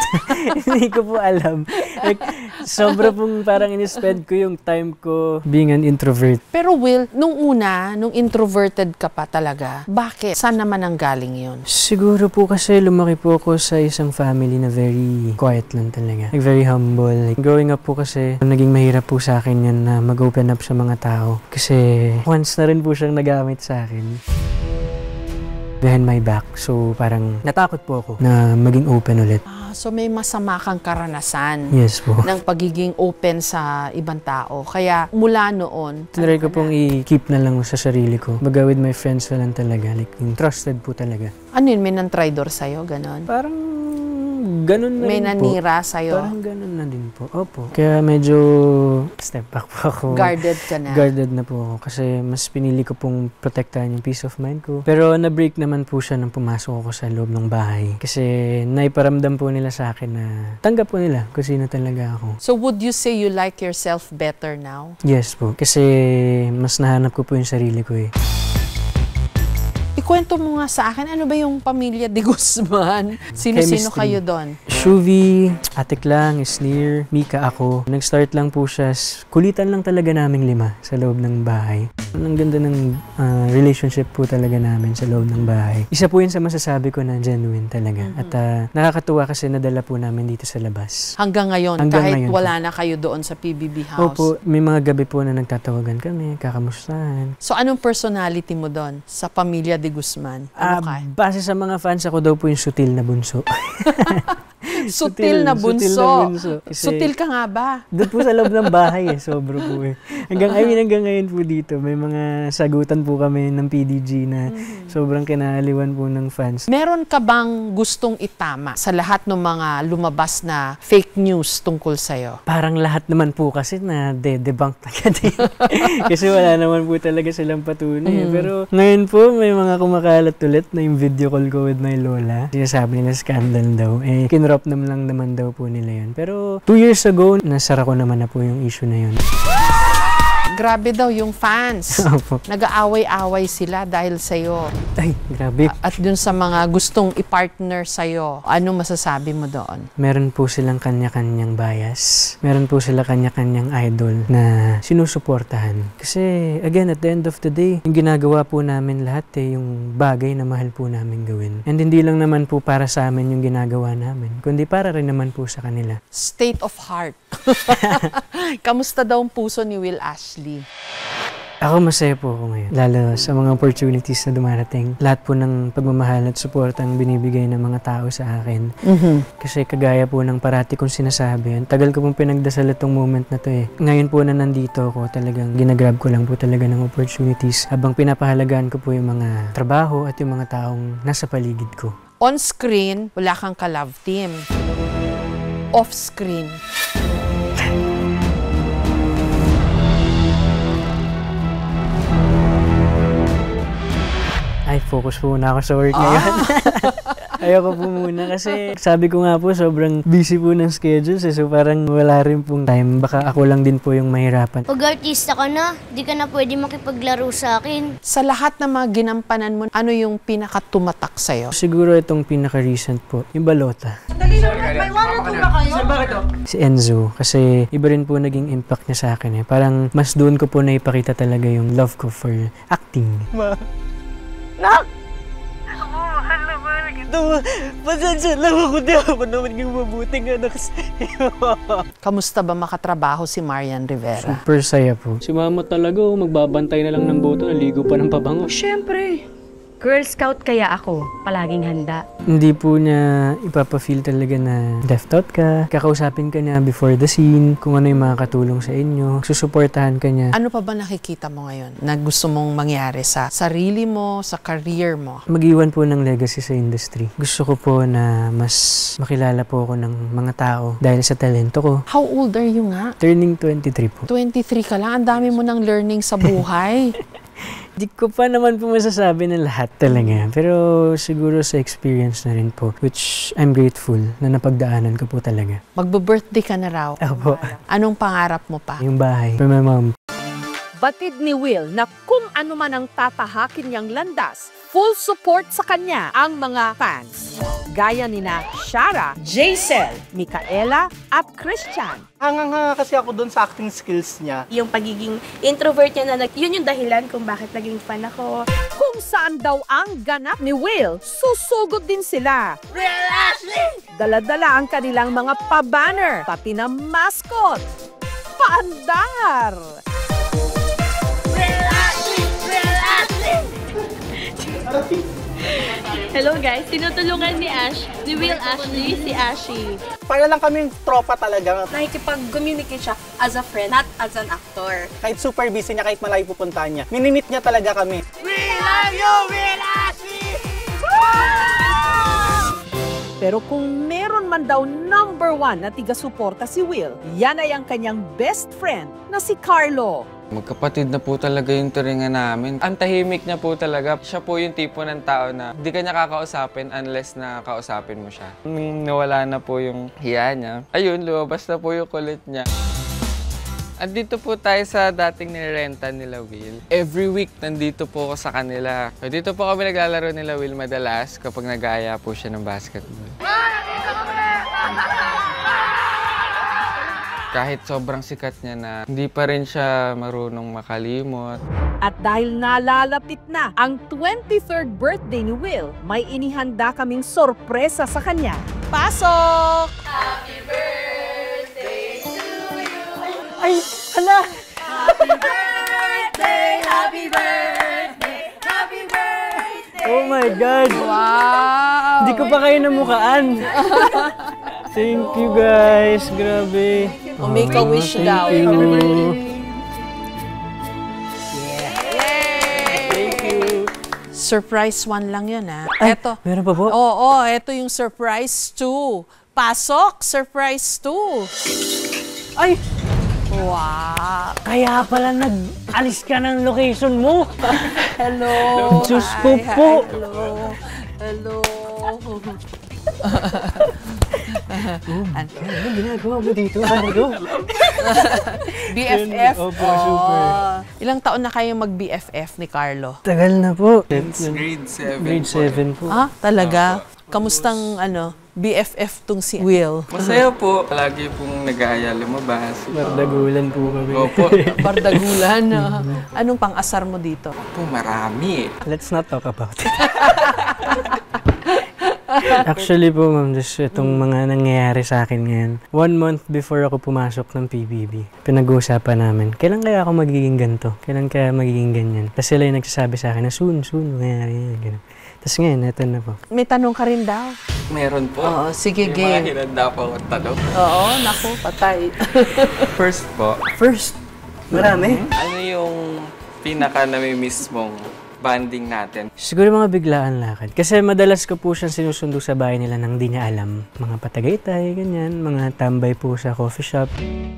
Hindi ko po alam. Like, sobra pong parang in-spend ko yung time ko being an introvert. Pero Will, nung introverted ka pa talaga, bakit? Saan naman ang galing yun? Siguro po kasi lumaki po ako sa isang family na very quiet lang talaga. Like, very humble. Like, growing up po kasi, naging mahirap po sa akin yan na mag-open up sa mga tao. Kasi once na rin po siyang nagamit sa akin behind my back. So, parang natakot po ako na maging open ulit. So, may masama kang karanasan yes po ng pagiging open sa ibang tao. Kaya, mula noon, tinry ko pong i-keep na lang sa sarili ko. Baga with my friends na lang talaga. Like, yung trusted po talaga. Ano yun? May nang-tridor sa'yo? Ganon? Parang ganun na may rin po. May nanira sa'yo? Parang ganun na din po. Opo. Kaya medyo step back po ako. Guarded ka na? Guarded na po ako. Kasi mas pinili ko pong protektahan yung peace of mind ko. Pero na-break naman po siya nang pumasok ako sa loob ng bahay. Kasi naiparamdam po nila sa akin na tanggap po nila kung sino talaga ako. So would you say you like yourself better now? Yes po. Kasi mas nahanap ko po yung sarili ko eh. Ikwento mo nga sa akin, ano ba yung pamilya de Guzman? Sino-sino kayo doon? Shuvi, Ate Klang, Isnir, Mika, ako. Nag-start lang po siya, kulitan lang talaga naming 5 sa loob ng bahay. Ang ganda ng relationship po talaga namin sa loob ng bahay. Isa po yun sa masasabi ko na genuine talaga. At nakakatuwa kasi nadala po namin dito sa labas. Hanggang ngayon, kahit wala na kayo doon sa PBB house. Opo, may mga gabi po na nagtatawagan kami, kakamustahan. So anong personality mo doon sa pamilya de Guzman? Base sa mga fans, ako daw po yung sutil na bunso. Sutil na bunso. Sutil ka nga ba? Doon po sa loob ng bahay sobro po eh. Hanggang ngayon po dito, may mga sagutan po kami ng PDG na sobrang kinahaliwan po ng fans. Meron ka bang gustong itama sa lahat ng mga lumabas na fake news tungkol sa'yo? Parang lahat naman po kasi na debunk na din. Kasi wala naman po talaga silang patunay. Pero ngayon po, may mga kumakalat ulit na yung video call ko with my lola. Sinasabi nila scandal daw. Kinrop lang naman daw po nila yun. Pero 2 years ago, nasara ko naman na po yung issue na yun. Grabe daw yung fans. Nag-aaway-away sila dahil sa'yo. Ay, grabe. At dun sa mga gustong i-partner sa'yo, ano masasabi mo doon? Meron po silang kanya-kanyang bias. Meron po sila kanya-kanyang idol na sinusuportahan. Kasi, again, at the end of the day, yung ginagawa po namin lahat yung bagay na mahal po namin gawin. And hindi lang naman po para sa amin yung ginagawa namin, kundi para rin naman po sa kanila. State of heart. Kamusta daw ang puso ni Will Ashley? Ako masaya po ako ngayon. Lalo sa mga opportunities na dumarating. Lahat po ng pagmamahal at support ang binibigay ng mga tao sa akin. Kasi kagaya po ng parati kong sinasabi, ang tagal ko pong pinagdasal itong moment na to eh. Ngayon po na nandito ako, talagang ginagrab ko lang po talaga ng opportunities habang pinapahalagaan ko po yung mga trabaho at yung mga taong nasa paligid ko. On screen, wala kang ka-love team. Off screen, ay, focus po muna ako sa work ngayon. Ayoko po muna kasi sabi ko nga po, sobrang busy po ng schedules eh. So parang wala rin pong time. Baka ako lang din po yung mahirapan. Pag artista ka na, di ka na pwede makipaglaro sa akin. Sa lahat ng mga ginampanan mo, ano yung pinakatumatak sa'yo? Siguro itong pinaka-recent po, yung balota. May wala po ba kayo? Sir, bakit to? Si Enzo. Kasi iba rin po naging impact niya sa akin eh. Parang mas doon ko po naipakita talaga yung love ko for acting. Nak! Mahal naman ito. Pasensya lang ako, di ako naman yung mabuting anak sa'yo. Kamusta ba makatrabaho si Marian Rivera? Super saya po. Si mama talaga, magbabantay na lang ng boto, naligo pa ng pabango. Siyempre. Girl Scout kaya ako, palaging handa. Hindi po niya ipapa-feel talaga na left out ka. Kakausapin ka niya before the scene, kung ano yung makakatulong sa inyo, susuportahan ka niya. Ano pa ba nakikita mo ngayon na gusto mong mangyari sa sarili mo, sa career mo? Mag-iwan po ng legacy sa industry. Gusto ko po na mas makilala po ako ng mga tao dahil sa talento ko. How old are you nga? Turning 23 po. 23 ka lang, ang dami mo ng learning sa buhay. Di ko pa naman po masasabi ng lahat talaga. Pero siguro sa experience na rin po, which I'm grateful na napagdaanan ko po talaga. Magbe-birthday ka na raw. Opo. Anong pangarap mo pa? Yung bahay for my mom. Batid ni Will na kung ano man ang tatahakin niyang landas, full support sa kanya ang mga fans. Gaya nina Shara, Jaisel, Micaela at Christian. Hanga kasi ako doon sa acting skills niya. Yung pagiging introvert niya na yun yung dahilan kung bakit naging fan ako. Kung saan daw ang ganap ni Will, susugod din sila. Will Ashley! Dala-dala ang kanilang mga pa-banner, pati na mascot. Paandar! Hello guys, tinutulungan ni Will Ashley, si Ashy. Para lang kami tropa talaga. Nakikipag-communicate siya as a friend, not as an actor. Kahit super busy niya, kahit malayo pupuntahan niya, minimit niya talaga kami. We love you, Will Ashley! Pero kung meron man daw number 1 na tiga-suporta si Will, yan ay ang kanyang best friend na si Carlo. Magkapatid na po talaga yung turingan namin. Ang tahimik niya po talaga. Siya po yung tipo ng tao na di ka niya kakausapin unless na kausapin mo siya. Nung nawala na po yung hiya niya, ayun, lumabas na po yung kulit niya. At dito po tayo sa dating nirenta nila Will. Every week, nandito po ako sa kanila. Dito po kami naglalaro nila Will madalas kapag nag-aaya po siya ng basketball. Kahit sobrang sikat niya na, hindi pa rin siya marunong makalimot. At dahil nalalapit na ang 23rd birthday ni Will, may inihanda kaming sorpresa sa kanya. Pasok! Happy birthday to you! Ay, hala! Happy birthday! Happy birthday! Happy birthday! Oh my God! Wow! Hindi ko pa kayo namukhaan. Thank you guys. Grabe. Make a wish daw. Thank you. Thank you. Surprise 1 lang yun, ha? Ay, Eto. meron pa po? Oo, eto yung surprise 2. Pasok, surprise 2. Ay! Wow! Kaya pala nag-alis ka ng location mo. Hello! Diyos ko po! Hello! Hello! Ano ginagawa mo dito? Ano? BFF? Opo, super. Ilang taon na kayo mag-BFF ni Carlo? Tagal na po. Grade 7. Grade 7 po. Ah, talaga? Kamustang BFF tong si Will? Masaya po. Lagi pong nag-aaya lumabas. Bardagulan po kami. Opo. Bardagulan. Anong pang-asar mo dito? Po, marami. Let's not talk about it. Actually po, ma'am, just itong mga nangyayari sa akin ngayon. 1 month before ako pumasok ng PBB, pinag-uusapan namin, kailan kaya ako magiging ganito? Kailan kaya magiging ganyan? Tapos sila yung nagsasabi sa akin na soon, mangyayari yan. Ganun. Tapos ngayon, eto na po. May tanong ka rin daw. Meron po. Oo, sige, May game. mga hinanda po ako tanong. Oo, naku, patay. First po. First? Marami? Ano yung pinaka nami-miss mong banding natin? Siguro mga biglaan lakad. Kasi madalas ko po siyang sinusundo sa bahay nila nang di niya alam. Mga patagaytay, ganyan. Mga tambay po sa coffee shop.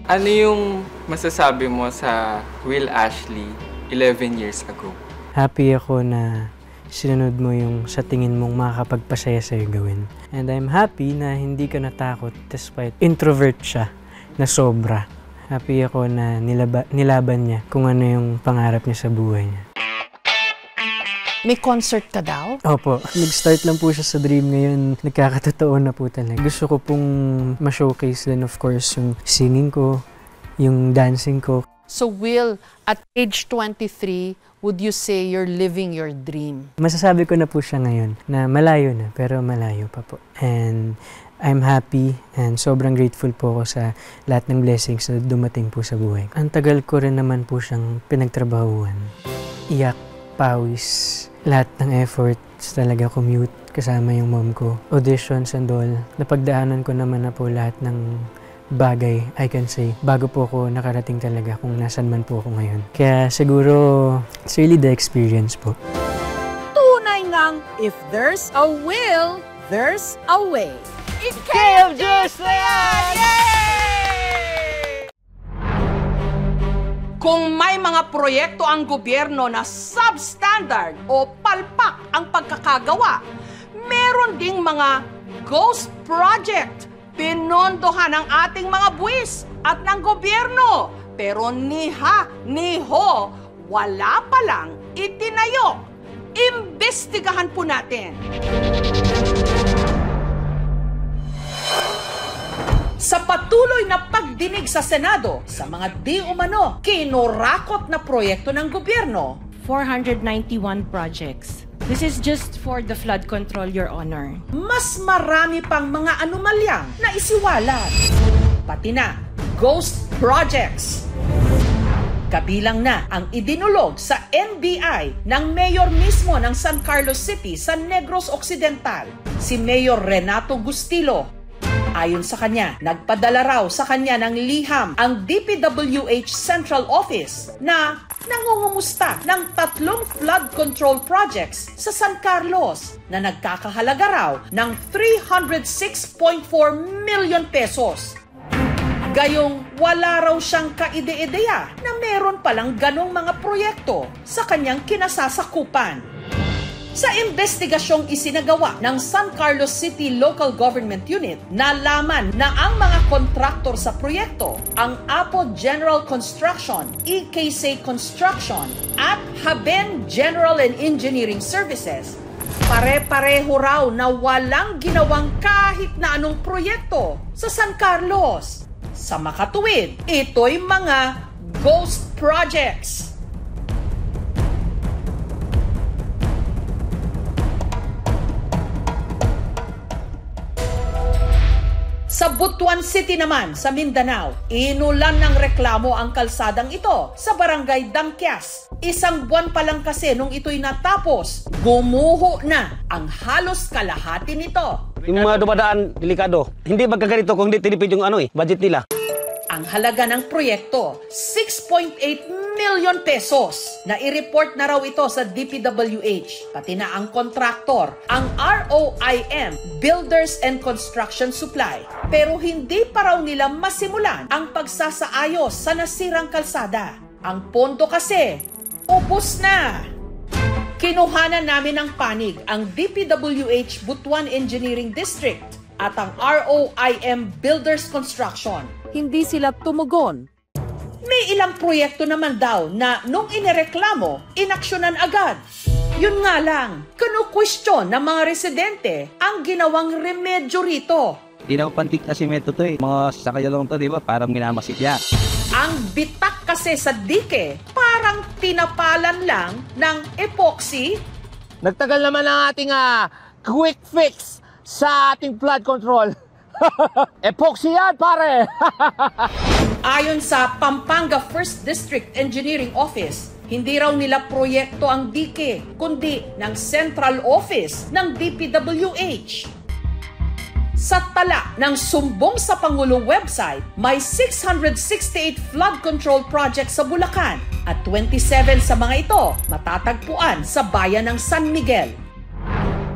Ano yung masasabi mo sa Will Ashley 11 years ago? Happy ako na sinunod mo yung sa tingin mong makakapagpasaya sa'yo gawin. And I'm happy na hindi ka natakot despite introvert siya na sobra. Happy ako na nilaban niya kung ano yung pangarap niya sa buhay niya. May concert ka daw? Opo. Nag-start lang po siya sa dream ngayon. Nagkakatotoo na po talaga. Gusto ko pong ma-showcase din, of course, yung singing ko, yung dancing ko. So Will, at age 23, would you say you're living your dream? Masasabi ko na po siya ngayon na malayo na, pero malayo pa po. And I'm happy and sobrang grateful po ako sa lahat ng blessings na dumating po sa buhay. Ang tagal ko rin naman po siyang pinagtrabahuan. Iyak, pawis, lahat ng efforts talaga, commute, kasama yung mom ko. Auditions and all. Napagdaanan ko naman na po lahat ng bagay, I can say, bago po ako nakarating talaga kung nasan man po ako ngayon. Kaya siguro, it's really the experience po. Tunay ngang, if there's a will, there's a way. It's KM Diyos na yan! Kung may mga proyekto ang gobyerno na substandard o palpak ang pagkakagawa, meron ding mga ghost project. Pinondohan ng ating mga buwis at ng gobyerno. Pero niho, wala pa lang itinayo. Imbestigahan po natin. Sa patuloy na pagdinig sa Senado sa mga di umano kinurakot na proyekto ng gobyerno, 491 projects. This is just for the flood control, Your Honor. mas marami pang mga anomalyang na isiwalat. Pati na ghost projects. Kabilang na ang idinulog sa NBI ng mayor mismo ng San Carlos City sa Negros Occidental, si Mayor Renato Gustilo. Ayon sa kanya, nagpadala raw sa kanya ng liham ang DPWH Central Office na nangungumusta ng 3 flood control projects sa San Carlos na nagkakahalaga raw ng 306.4 million pesos. Gayong wala raw siyang kaide-ideya na meron palang ganong mga proyekto sa kanyang kinasasakupan. Sa investigasyong isinagawa ng San Carlos City Local Government Unit, nalaman na ang mga kontraktor sa proyekto, ang Apo General Construction, EKC Construction, at Haben General and Engineering Services, pare-pareho raw na walang ginawang kahit na anong proyekto sa San Carlos. Sa makatuwid, ito'y mga ghost projects. Sa Butuan City naman, sa Mindanao, inulan ng reklamo ang kalsadang ito sa Barangay Dangkias. 1 buwan pa lang kasi nung ito'y natapos, gumuho na ang halos kalahati nito. Yung mga dumadaan, delikado. Hindi magkaganito kung hindi tinipid yung budget nila. Ang halaga ng proyekto, 6.8 million pesos. Na i-report na raw ito sa DPWH. Pati na ang kontraktor, ang ROIM, Builders and Construction Supply. Pero hindi pa raw nila masimulan ang pagsasaayos sa nasirang kalsada. Ang pondo kasi, ubos na. Kinuhanan namin ng panig ang DPWH Butuan Engineering District at ang ROIM Builders Construction. Hindi sila tumugon. May ilang proyekto naman daw na nung inireklamo, inaksyonan agad. Yun nga lang, kinu-question ng mga residente ang ginawang remedyo rito. Hindi na pantik na simento to eh. Mga sakaya lang to, di ba? Parang minamasikya. Ang bitak kasi sa dike, parang tinapalan lang ng epoxy. Nagtagal naman ang ating quick fix sa ating flood control. Epoxy yan, pare! Ayon sa Pampanga 1st District Engineering Office, hindi raw nila proyekto ang dike, kundi ng Central Office ng DPWH. Sa tala ng Sumbong sa Pangulo website, may 668 flood control projects sa Bulacan at 27 sa mga ito matatagpuan sa bayan ng San Miguel.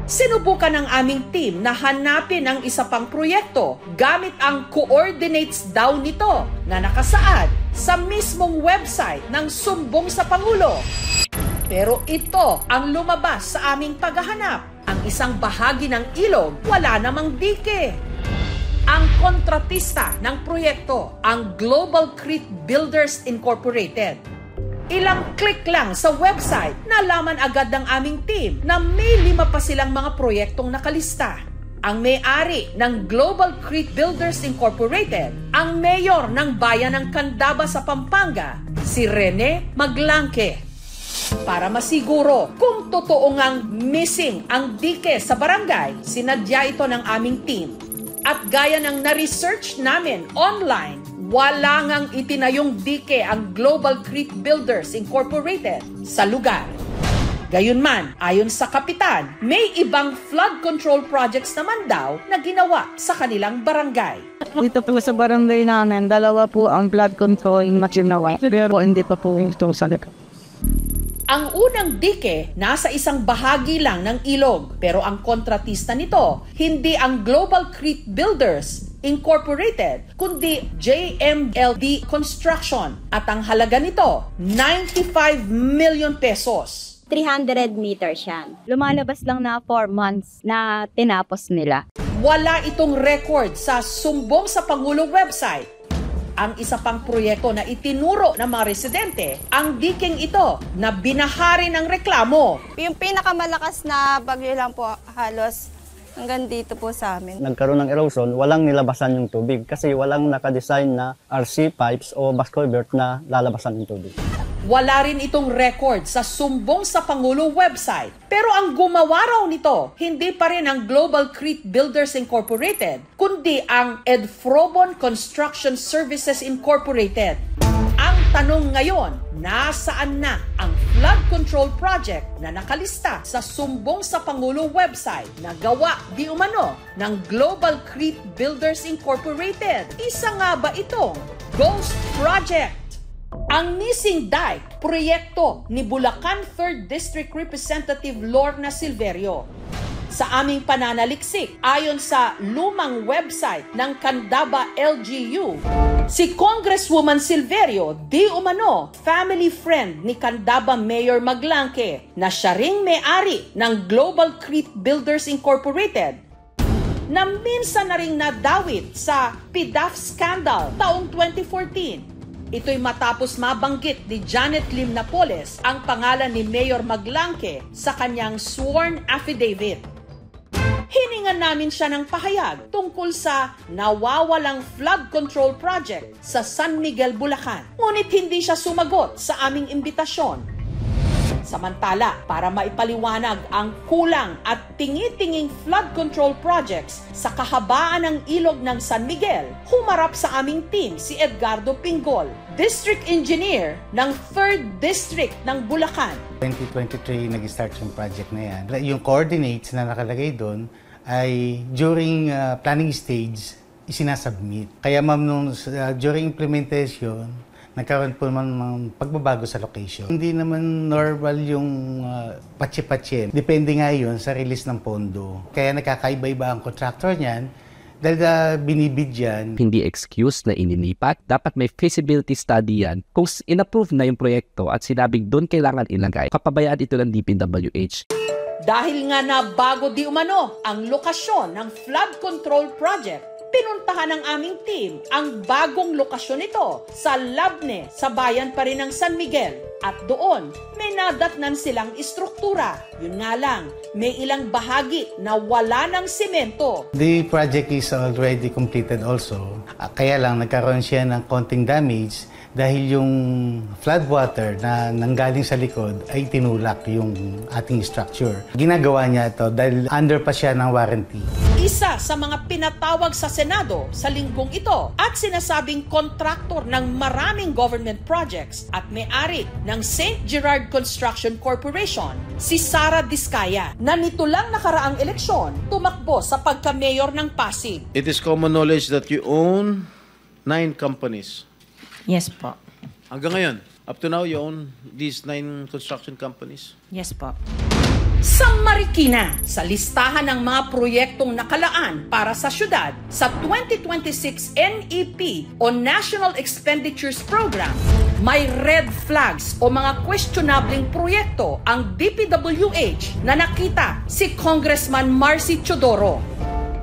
Sinubukan ng aming team na hanapin ang isa pang proyekto gamit ang coordinates daw nito na nakasaad sa mismong website ng Sumbong sa Pangulo. Pero ito ang lumabas sa aming paghahanap. Ang isang bahagi ng ilog, wala namang dike. Ang kontratista ng proyekto, ang Global Creek Builders Incorporated. Ilang click lang sa website, nalaman agad ng aming team na may 5 pa silang mga proyektong nakalista. Ang may-ari ng Global Creek Builders Incorporated, ang mayor ng bayan ng Candaba sa Pampanga, si Rene Maglanque. Para masiguro kung totoo ngang missing ang dike sa barangay, sinadya ito ng aming team. At gaya ng na-research namin online, wala ngang itinayong dike ang Global Creek Builders Incorporated sa lugar. Gayunman, ayon sa kapitan, may ibang flood control projects naman daw na ginawa sa kanilang barangay. Dito po sa barangay namin, 2 po ang flood control na ginawa. Pero hindi pa po ito sa likod. Ang unang dike, nasa isang bahagi lang ng ilog. Pero ang kontratista nito, hindi ang Global Creek Builders Incorporated, kundi JMLD Construction. At ang halaga nito, 95 million pesos. 300 meters yan. Lumalabas lang na 4 months na tinapos nila. Wala itong record sa Sumbong sa Pangulo website. Ang isa pang proyekto na itinuro ng mga residente, ang diking ito na binahari ng reklamo. Yung pinakamalakas na bagyo lang po halos hanggang dito po sa amin. Nagkaroon ng erosion, walang nilabasan yung tubig kasi walang nakadesign na RC pipes o bus culvert na lalabasan yung tubig. Wala rin itong record sa Sumbong sa Pangulo website. Pero ang gumawa raw nito, hindi pa rin ang Global Creek Builders Incorporated, kundi ang Edfrobon Construction Services Incorporated. Ang tanong ngayon, nasaan na ang flood control project na nakalista sa Sumbong sa Pangulo website na gawa di umano ng Global Creek Builders Incorporated? Isa nga ba itong ghost project? Ang missing dike, proyekto ni Bulacan 3rd District Representative Lorna Silverio. Sa aming pananaliksik, ayon sa lumang website ng Candaba LGU, si Congresswoman Silverio di umano family friend ni Candaba Mayor Maglanque na siya ring may-ari ng Global Creek Builders Incorporated na minsan na ring nadawit sa PDAF scandal taong 2014. Ito'y matapos mabanggit ni Janet Lim Napoles ang pangalan ni Mayor Maglanque sa kanyang sworn affidavit. hiningan namin siya ng pahayag tungkol sa nawawalang flood control project sa San Miguel, Bulacan. Ngunit hindi siya sumagot sa aming imbitasyon. Samantala, para maipaliwanag ang kulang at tingi-tinging flood control projects sa kahabaan ng ilog ng San Miguel, humarap sa aming team si Edgardo Pingol, District Engineer ng 3rd District ng Bulacan. 2023 nag-start yung project na yan. Yung coordinates na nakalagay doon ay during planning stage isinasubmit. Kaya ma'am, during implementation, nagkaroon po naman ng pagbabago sa location. Hindi naman normal yung patsi-patsi. Depende nga yun sa release ng pondo. Kaya nakakaiba-iba ang contractor niyan dahil binibid yan. Hindi excuse na inilipat. Dapat may feasibility study yan. Kung in-approve na yung proyekto at sinabing doon kailangan ilagay, kapabayaan ito ng DPWH. Dahil nga na bago di umano ang lokasyon ng flood control project, pinuntahan ng aming team ang bagong lokasyon nito sa Labne, sa bayan pa rin ng San Miguel. At doon, may nadatnan silang istruktura. Yun nga lang, may ilang bahagi na wala ng simento. The project is already completed also. Kaya lang nagkaroon siya ng konting damage dahil yung floodwater na nanggaling sa likod ay tinulak yung ating structure. Ginagawa niya ito dahil under pa siya ng warranty. Isa sa mga pinatawag sa Senado sa linggong ito at sinasabing kontraktor ng maraming government projects at may-ari ng St. Gerard Construction Corporation, si Sara Diskaya, na nito lang nakaraang eleksyon tumakbo sa pagka-mayor ng Pasig. It is common knowledge that you own 9 companies. Yes po. Hanggang ngayon, up to now, you own these 9 construction companies? Yes po. Sa Marikina, sa listahan ng mga proyektong nakalaan para sa syudad sa 2026 NEP o National Expenditures Program, may red flags o mga questionabling proyekto ang DPWH na nakita si Congressman Marcy Chodoro.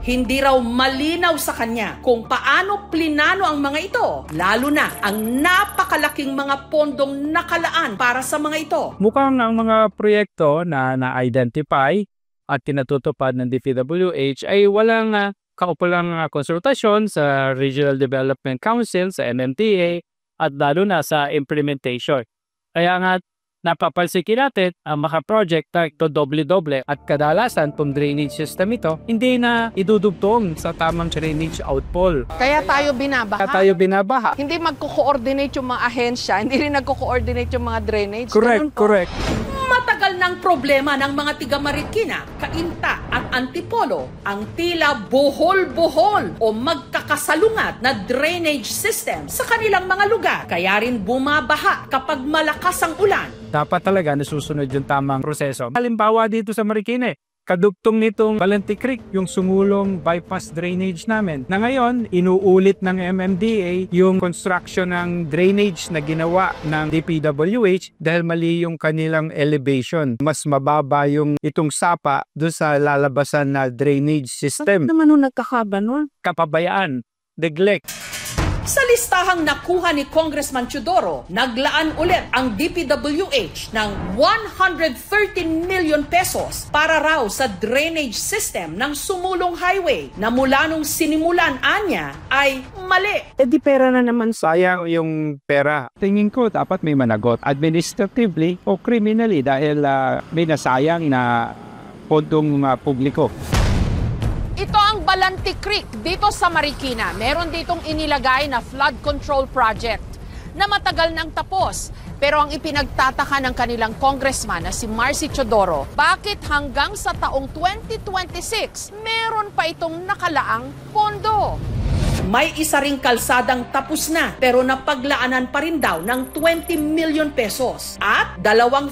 Hindi raw malinaw sa kanya kung paano plinano ang mga ito, lalo na ang napakalaking mga pondong nakalaan para sa mga ito. Mukhang ang mga proyekto na na-identify at tinatutupad ng DPWH ay walang kaukulang konsultasyon sa Regional Development Council, sa MMDA, at lalo na sa implementation. Kaya nga, napapansikin natin ang mga project na ito doble-doble at kadalasan itong drainage system ito hindi na idudugtong sa tamang drainage outfall. Kaya tayo binabaha. Hindi magko-coordinate yung mga ahensya, hindi rin nagko-coordinate yung mga drainage. Correct. Matagal ng problema ng mga tiga Marikina, Cainta at Antipolo ang tila buhol-buhol o magkakasalungat na drainage system sa kanilang mga lugar. Kaya rin bumabaha kapag malakas ang ulan. Dapat talaga nasusunod yung tamang proseso. Halimbawa dito sa Marikina, kadugtong nitong Valente Creek, yung sumulong bypass drainage namin. Na ngayon, inuulit ng MMDA yung construction ng drainage na ginawa ng DPWH dahil mali yung kanilang elevation. Mas mababa yung itong sapa doon sa lalabasan na drainage system. Ano naman nagkakaba nun? Kapabayaan, neglect. Sa listahang nakuha ni Congressman Chodoro, naglaan ulit ang DPWH ng 113 million pesos para raw sa drainage system ng sumulong highway na mula nung sinimulan anya ay mali. Di pera na naman. Sayang yung pera. Tingin ko dapat may managot administratively o criminally dahil may nasayang na pondong publiko. Ito ang Valente Creek dito sa Marikina. Meron ditong inilagay na flood control project na matagal nang tapos. Pero ang ipinagtataka ng kanilang congressman na si Marcy Chodoro, bakit hanggang sa taong 2026 meron pa itong nakalaang pondo? May isa ring kalsadang tapos na pero napaglaanan pa rin daw ng 20 million pesos at 2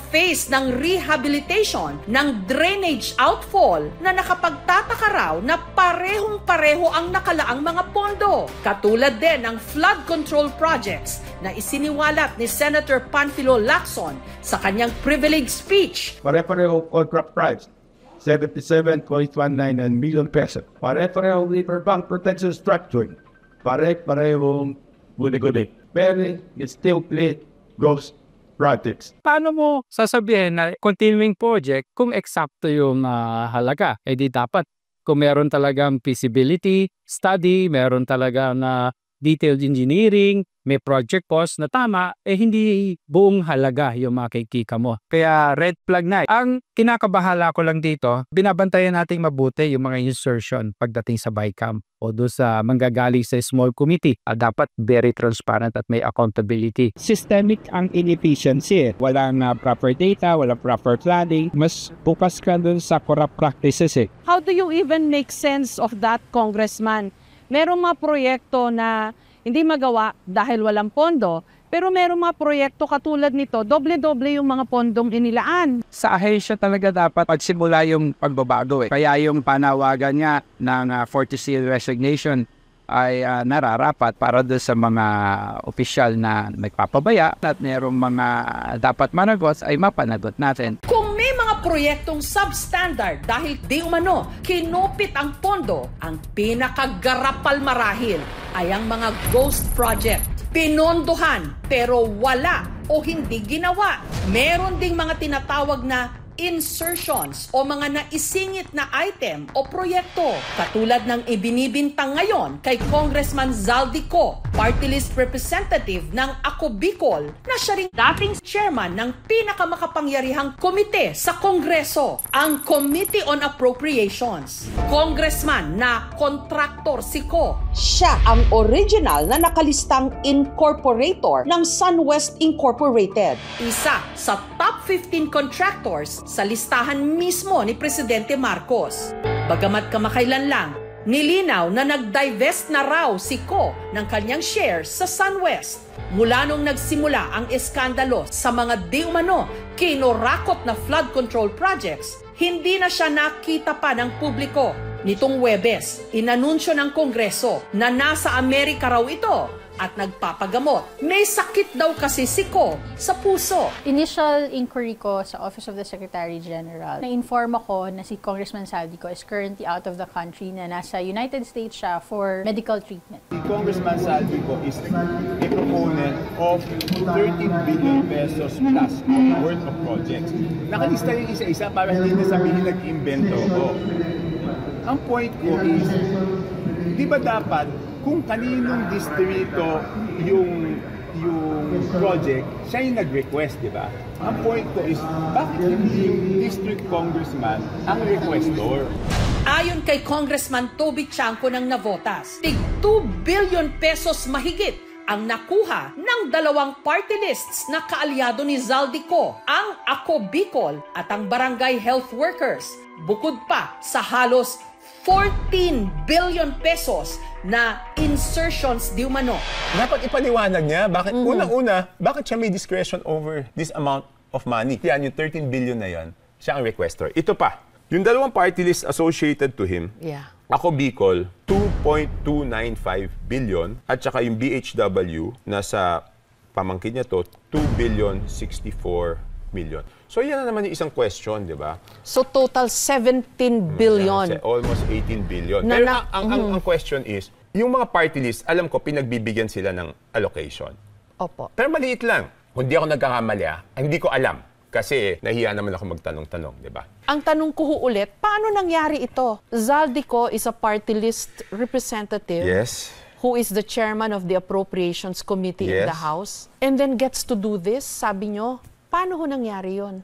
phase ng rehabilitation ng drainage outfall na nakapagtataka raw na parehong-pareho ang nakalaang mga pondo. Katulad din ng flood control projects na isiniwalat ni Senator Panfilo Lacson sa kanyang privilege speech. Pare-pareho contract price. 77.19 million pesos. Pare-pareho riverbank protection structure. Pare-pareho guli-guli. Pero it's still play ghost projects. Paano mo sasabihin na continuing project kung eksakto yung halaga? Eh di dapat kung meron talagang feasibility study, meron talagang detailed engineering, may project cost na tama, hindi buong halaga yung makikita mo. Kaya red flag na. Ang kinakabahala ko lang dito, binabantayan nating mabuti yung mga insertion pagdating sa BICAM o doon sa manggagaling sa small committee. Dapat very transparent at may accountability. Systemic ang inefficiency. Walang proper data, walang proper planning. Mas bukas ka doon sa corrupt practices. How do you even make sense of that, Congressman? Merong mga proyekto na hindi magawa dahil walang pondo, pero merong mga proyekto katulad nito, doble-doble yung mga pondong inilaan. Sa ahensya talaga dapat pagsimula yung pagbabago. Kaya yung panawagan niya ng 40C resignation ay nararapat para doon sa mga opisyal na nagpapabaya at merong mga dapat managot ay mapanagot natin. Kung may mga proyektong substandard dahil di umano kinupit ang pondo, ang pinakagarapal marahil ay ang mga ghost project. Pinondohan pero wala o hindi ginawa. Meron ding mga tinatawag na insertions o mga naisingit na item o proyekto katulad ng ibinibintang ngayon kay Congressman Zaldico, party list representative ng Ako Bicol na siya ring dating chairman ng pinakamakapangyarihang komite sa Kongreso, ang Committee on Appropriations. Congressman na kontraktor si Ko. Siya ang original na nakalistang incorporator ng SunWest Incorporated, isa sa top 15 contractors sa listahan mismo ni Presidente Marcos. Bagamat kamakailan lang, nilinaw na nag-divest na raw si Ko ng kanyang shares sa SunWest. Mula nung nagsimula ang eskandalo sa mga di umano kinorakot na flood control projects, hindi na siya nakita pa ng publiko. Nitong Huwebes, inanunsyo ng Kongreso na nasa Amerika raw ito at nagpapagamot. May sakit daw kasi si Ko sa puso. Initial inquiry ko sa Office of the Secretary General, na-inform ako na si Congressman Zaldico is currently out of the country, na nasa United States siya for medical treatment. Si Congressman Zaldico is a proponent of 13 billion pesos plus worth of projects. Nakalista yung isa-isa para hindi na sabihin nag-invento ko. Ang point ko is, di ba dapat kung kaninong distrito yung project, siya yung nag-request, di ba? Ang point ko is, bakit hindi yung district congressman ang requestor? Ayon kay Congressman Toby Chanco ng Navotas, tig 2 billion pesos mahigit ang nakuha ng dalawang party lists na kaalyado ni Zaldico, ang Ako Bicol at ang Barangay Health Workers, bukod pa sa halos 14 billion pesos na insertions di umano. Dapat ipaliwanag niya bakit unang-una, bakit siya may discretion over this amount of money. Yan, yung 13 billion na yan, siya ang requestor. Ito pa, yung dalawang party list associated to him, Ako Bicol, 2.295 billion, at saka yung BHW, nasa pamangkin niya to, 2.064 billion. So yan na naman yung isang question, di ba? So total 17 billion. Almost 18 billion. Pero ang question is, yung mga party list, alam ko, pinagbibigyan sila ng allocation. Opo. Pero maliit lang. Kung di ako nagkakamali, hindi ko alam. Kasi nahiya naman ako magtanong-tanong, di ba? Ang tanong ko ulit, paano nangyari ito? Zaldico is a party list representative. Yes. Who is the chairman of the Appropriations Committee in the House. And then gets to do this, sabi nyo. Paano ho nangyari yun?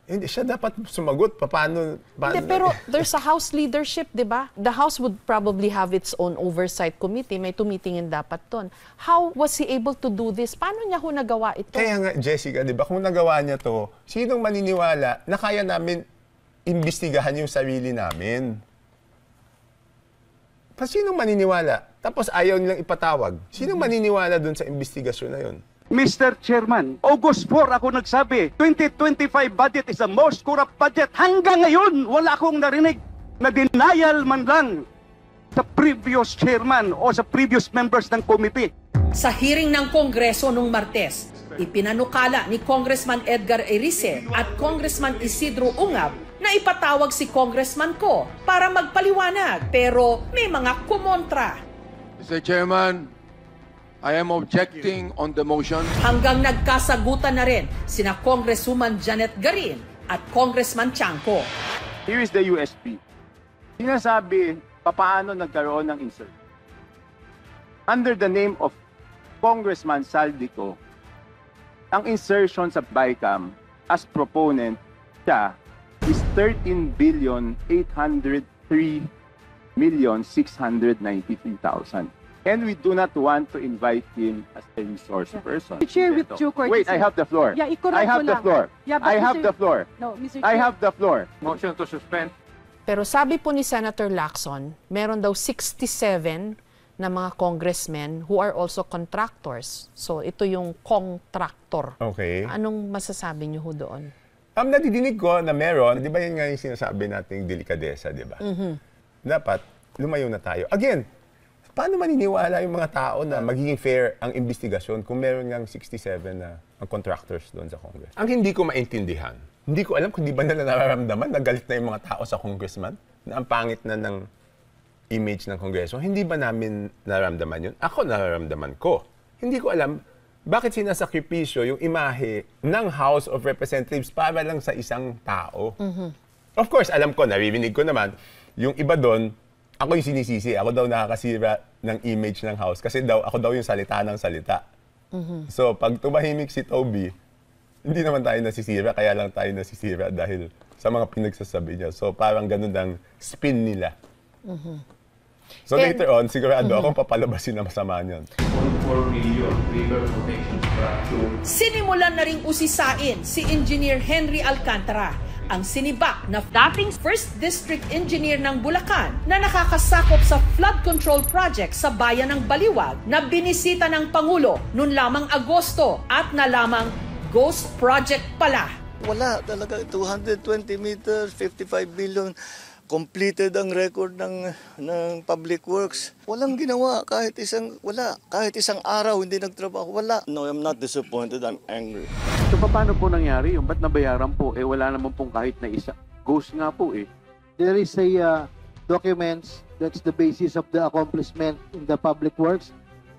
Hindi, siya dapat sumagot. Paano? Hindi, pero there's a House leadership, di ba? The House would probably have its own oversight committee. May tumitingin dapat ton. How was he able to do this? Paano niya ho nagawa ito? Kaya nga, Jessica, di ba, kung nagawa niya to, sinong maniniwala na kaya namin imbestigahan yung sarili namin? Sinong maniniwala? Tapos ayaw nilang ipatawag. Sinong maniniwala dun sa investigasyon na yun? Mr. Chairman, August 4 ako nagsabi, 2025 budget is the most corrupt budget. Hanggang ngayon, wala akong narinig na denial man lang sa previous chairman o sa previous members ng committee. Sa hearing ng Kongreso nung Martes, ipinanukala ni Congressman Edgar Erice at Congressman Isidro Ungab na ipatawag si Congressman Ko para magpaliwanag, pero may mga kumontra. Mr. Chairman, I am objecting on the motion. Hanggang nagkasagutan na rin sina Congresswoman Janet Garin at Congressman Chanco. Here is the USP. Sinasabi, papaano nagkaroon ng insert. Under the name of Congressman Saldico, ang insertion sa BICAM as proponent siya is 13,803,693,000. And we do not want to invite him as a resource person. Chair, with due courtesy. Wait, I have the floor. Yeah, I have the floor. Yeah, I have the floor. No, Mr. I Chair. have the floor. Motion to suspend. Pero sabi po ni Senator Lacson, meron daw 67 na mga congressmen who are also contractors. So ito yung contractor. Okay. Anong masasabi niyo ho doon? Nadidinig ko na meron, di ba yun nga yung sinasabi nating delikadesa, di ba? Dapat lumayo na tayo. Again, paano maniniwala yung mga tao na magiging fair ang investigasyon kung meron ngang 67 na ang contractors doon sa Congress? Ang hindi ko maintindihan, hindi ko alam kung di ba nila nararamdaman na galit na yung mga tao sa congressman, na ang pangit na ng image ng Kongreso. Hindi ba namin nararamdaman yun? Ako nararamdaman ko. Hindi ko alam bakit sinasakripisyo yung imahe ng House of Representatives para lang sa isang tao. Of course, alam ko, naririnig ko naman, yung iba doon, ako yung sinisisi, ako daw nakakasira ng image ng House kasi ako daw yung salita ng salita. So, pag tumahimik si Toby, hindi naman tayo nasisira, kaya lang tayo nasisira dahil sa mga pinagsasabi niya. So, parang ganun ang spin nila. So, later on, sigurado akong papalabasin na masama niyan. Sinimulan na ring usisain si Engineer Henry Alcantara, ang sinibak na dating 1st District Engineer ng Bulacan na nakakasakop sa flood control project sa bayan ng Baliwag na binisita ng Pangulo noon lamang Agosto at na lamang ghost project pala. Wala talaga, 220 meters, 55 billion. Completed ang record ng Public Works. Walang ginawa kahit isang araw hindi nagtrabaho. Wala. No, I'm not disappointed. I'm angry. So paano po nangyari yung ba't nabayaran po? Wala naman pong kahit na isa. Ghost nga po eh. There is a documents that's the basis of the accomplishment in the Public Works,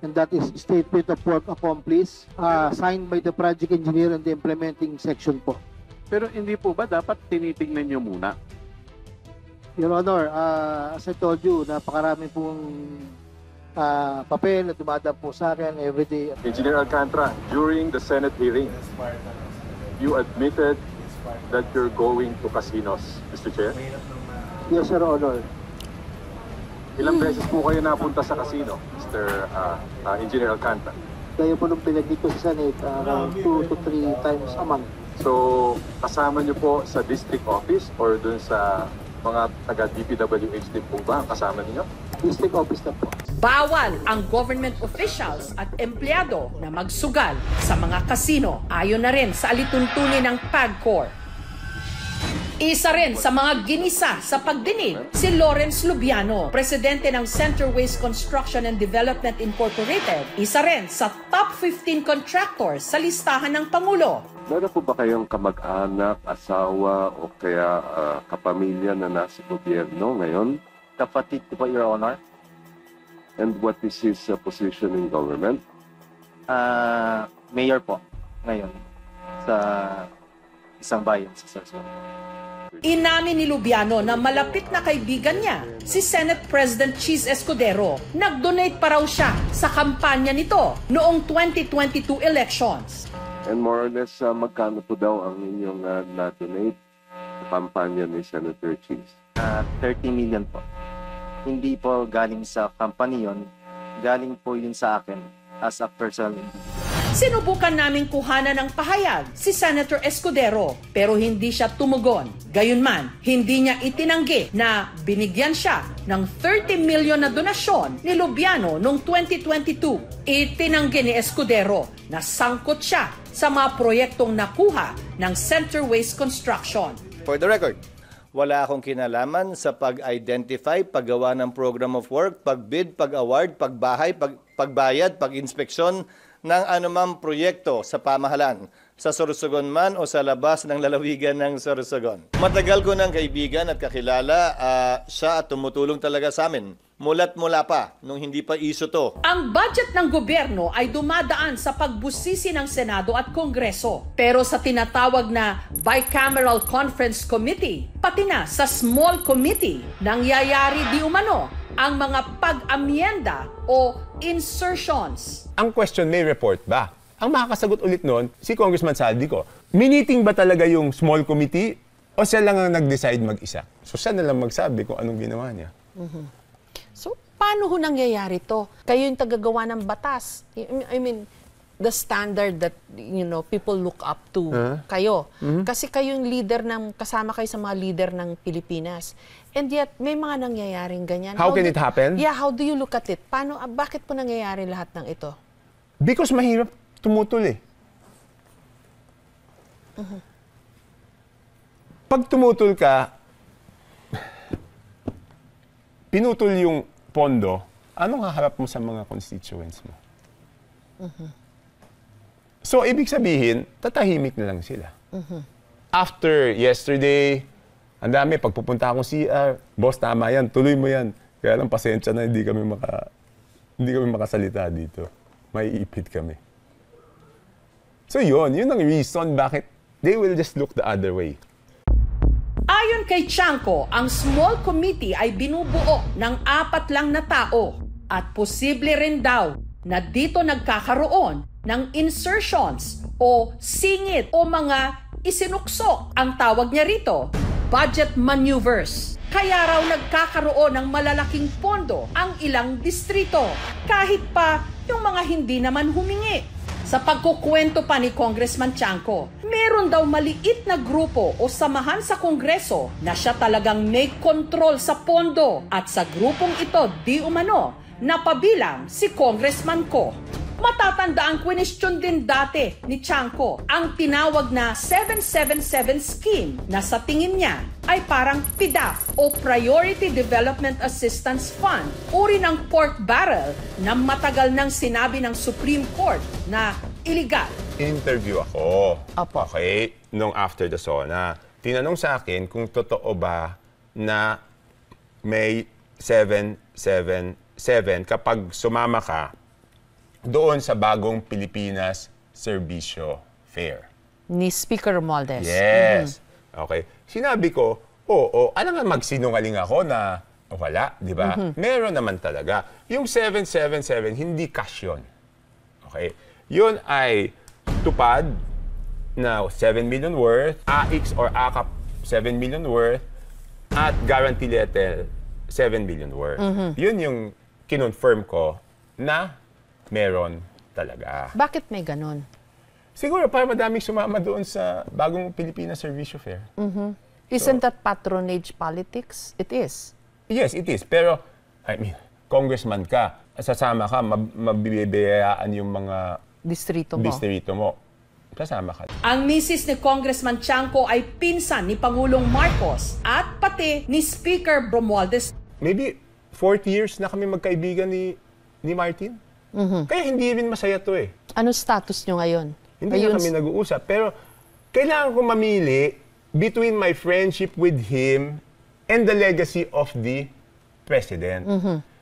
and that is Statement of Work Accomplished, signed by the project engineer and the implementing section po. Pero hindi po ba dapat tinitingnan nyo muna? Your Honor, as I told you, napakarami pong papel na dumadaan po sa akin everyday. Engineer Alcantara, during the Senate hearing, you admitted that you're going to casinos, Mr. Chair? Yes, Your Honor. Ilang beses po kayo napunta sa casino, Mr. Engineer Alcantara? Kaya po nung pinagdito ko sa Senate, around 2 to 3 times a month. So, kasama niyo po sa district office or dun sa mga taga-DPWH din po ba ang kasama niyo? District office na po. Bawal ang government officials at empleyado na magsugal sa mga kasino. Ayon na rin sa alituntunin ng PAGCOR. Isa rin sa mga ginisa sa pagdinig si Lawrence Lubiano, presidente ng Centerways Construction and Development Incorporated. Isa rin sa top 15 contractors sa listahan ng Pangulo. Meron po ba kayong kamag-anak, asawa o kaya kapamilya na nasa gobyerno ngayon? Kapatid ko po, Your Honor. And what is his position in government? Mayor po ngayon sa isang bayan sa Sorsogon. Inamin ni Lubiano na malapit na kaibigan niya, si Senate President Cheese Escudero. Nag-donate pa raw siya sa kampanya nito noong 2022 elections. And more or less, magkano po daw ang inyong na-donate sa kampanya ni Senator Cheese? 30 million po. Hindi po galing sa company yon, galing po yun sa akin as a personal. Sinubukan naming kuhanan ng pahayag si Senator Escudero pero hindi siya tumugon. Gayunman, hindi niya itinanggi na binigyan siya ng 30 million na donasyon ni Lubiano noong 2022. Itinanggi ni Escudero na sangkot siya sa mga proyektong nakuha ng Centerways Construction. For the record, wala akong kinalaman sa pag-identify, paggawa ng program of work, pag-bid, pag-award, pagbahay, pagbayad, pag-inspeksyon ng anumang proyekto sa pamahalan, sa Sorsogon man o sa labas ng lalawigan ng Sorsogon. Matagal ko ng kaibigan at kakilala siya at tumutulong talaga sa amin Mula't-mula pa, nung hindi pa iso to. Ang budget ng gobyerno ay dumadaan sa pagbusisi ng Senado at Kongreso. Pero sa tinatawag na Bicameral Conference Committee, pati na sa Small Committee, nangyayari di umano ang mga pag-amyenda o insertions. Ang question, may report ba? Ang makakasagot ulit noon, si Congressman Saldico. Miniting ba talaga yung Small Committee o siya lang ang nag-decide mag-isa? So siya na lang magsabi kung anong ginawa niya. So, paano ho nangyayari to? Kayo yung tagagawa ng batas. I mean, the standard that, people look up to kayo. Kasi kayo yung leader kasama kayo sa mga leader ng Pilipinas. And yet, may mga nangyayaring ganyan. How can it happen? Yeah, how do you look at it? Bakit po nangyayari lahat ng ito? Because mahirap tumutol eh. Pag tumutol ka, pinutol yung pondo, anong haharap mo sa mga constituents mo? So, ibig sabihin, tatahimik na lang sila. After yesterday, ang dami, pagpupunta akong CR, boss, tama yan, tuloy mo yan. Kaya lang, pasensya na, hindi kami makasalita dito. Maiipit kami. So yun ang reason bakit they will just look the other way. Ayon kay Chanco, ang small committee ay binubuo ng 4 lang na tao at posible rin daw na dito nagkakaroon ng insertions o singit o mga isinuksok. Ang tawag niya rito, budget maneuvers. Kaya raw nagkakaroon ng malalaking pondo ang ilang distrito kahit pa yung mga hindi naman humingi. Sa pagkukwento pa ni Congressman Chanco, meron daw maliit na grupo o samahan sa Kongreso na siya talagang may control sa pondo at sa grupong ito di umano napabilang si Congressman Ko. Matatanda ang question din dati ni Chanco ang tinawag na 777 scheme na sa tingin niya ay parang PDAF o Priority Development Assistance Fund, uri ng pork barrel na matagal nang sinabi ng Supreme Court na illegal. Interview ako. Okay, nung after the SONA. Tinanong sa akin kung totoo ba na may 777 kapag sumama ka doon sa bagong Pilipinas Serbisyo Fair. Ni Speaker Romualdez. Yes. Okay. Sinabi ko, alam nga magsinungaling ako na wala, di ba? Meron naman talaga. Yung 777, hindi cash yun. Okay. Yun ay tupad na 7 million worth, AX or AKAP 7 million worth, at guarantee letter 7 million worth. Yun yung kinonfirm ko na meron talaga. Bakit may ganon? Siguro para madaming sumama doon sa bagong Pilipinas Serbisyo Fair. Isn't that patronage politics? It is. Yes, it is. Pero, congressman ka, sasama ka, mabibiyayaan yung mga distrito mo. Sasama ka. Ang misis ni Congressman Chanco ay pinsan ni Pangulong Marcos at pati ni Speaker Romualdez. Maybe 40 years na kami magkaibigan ni Martin. Kaya hindi rin masaya to eh. Ano status nyo ngayon? Hindi na kami nag-uusap. Pero kailangan ko mamili between my friendship with him and the legacy of the President.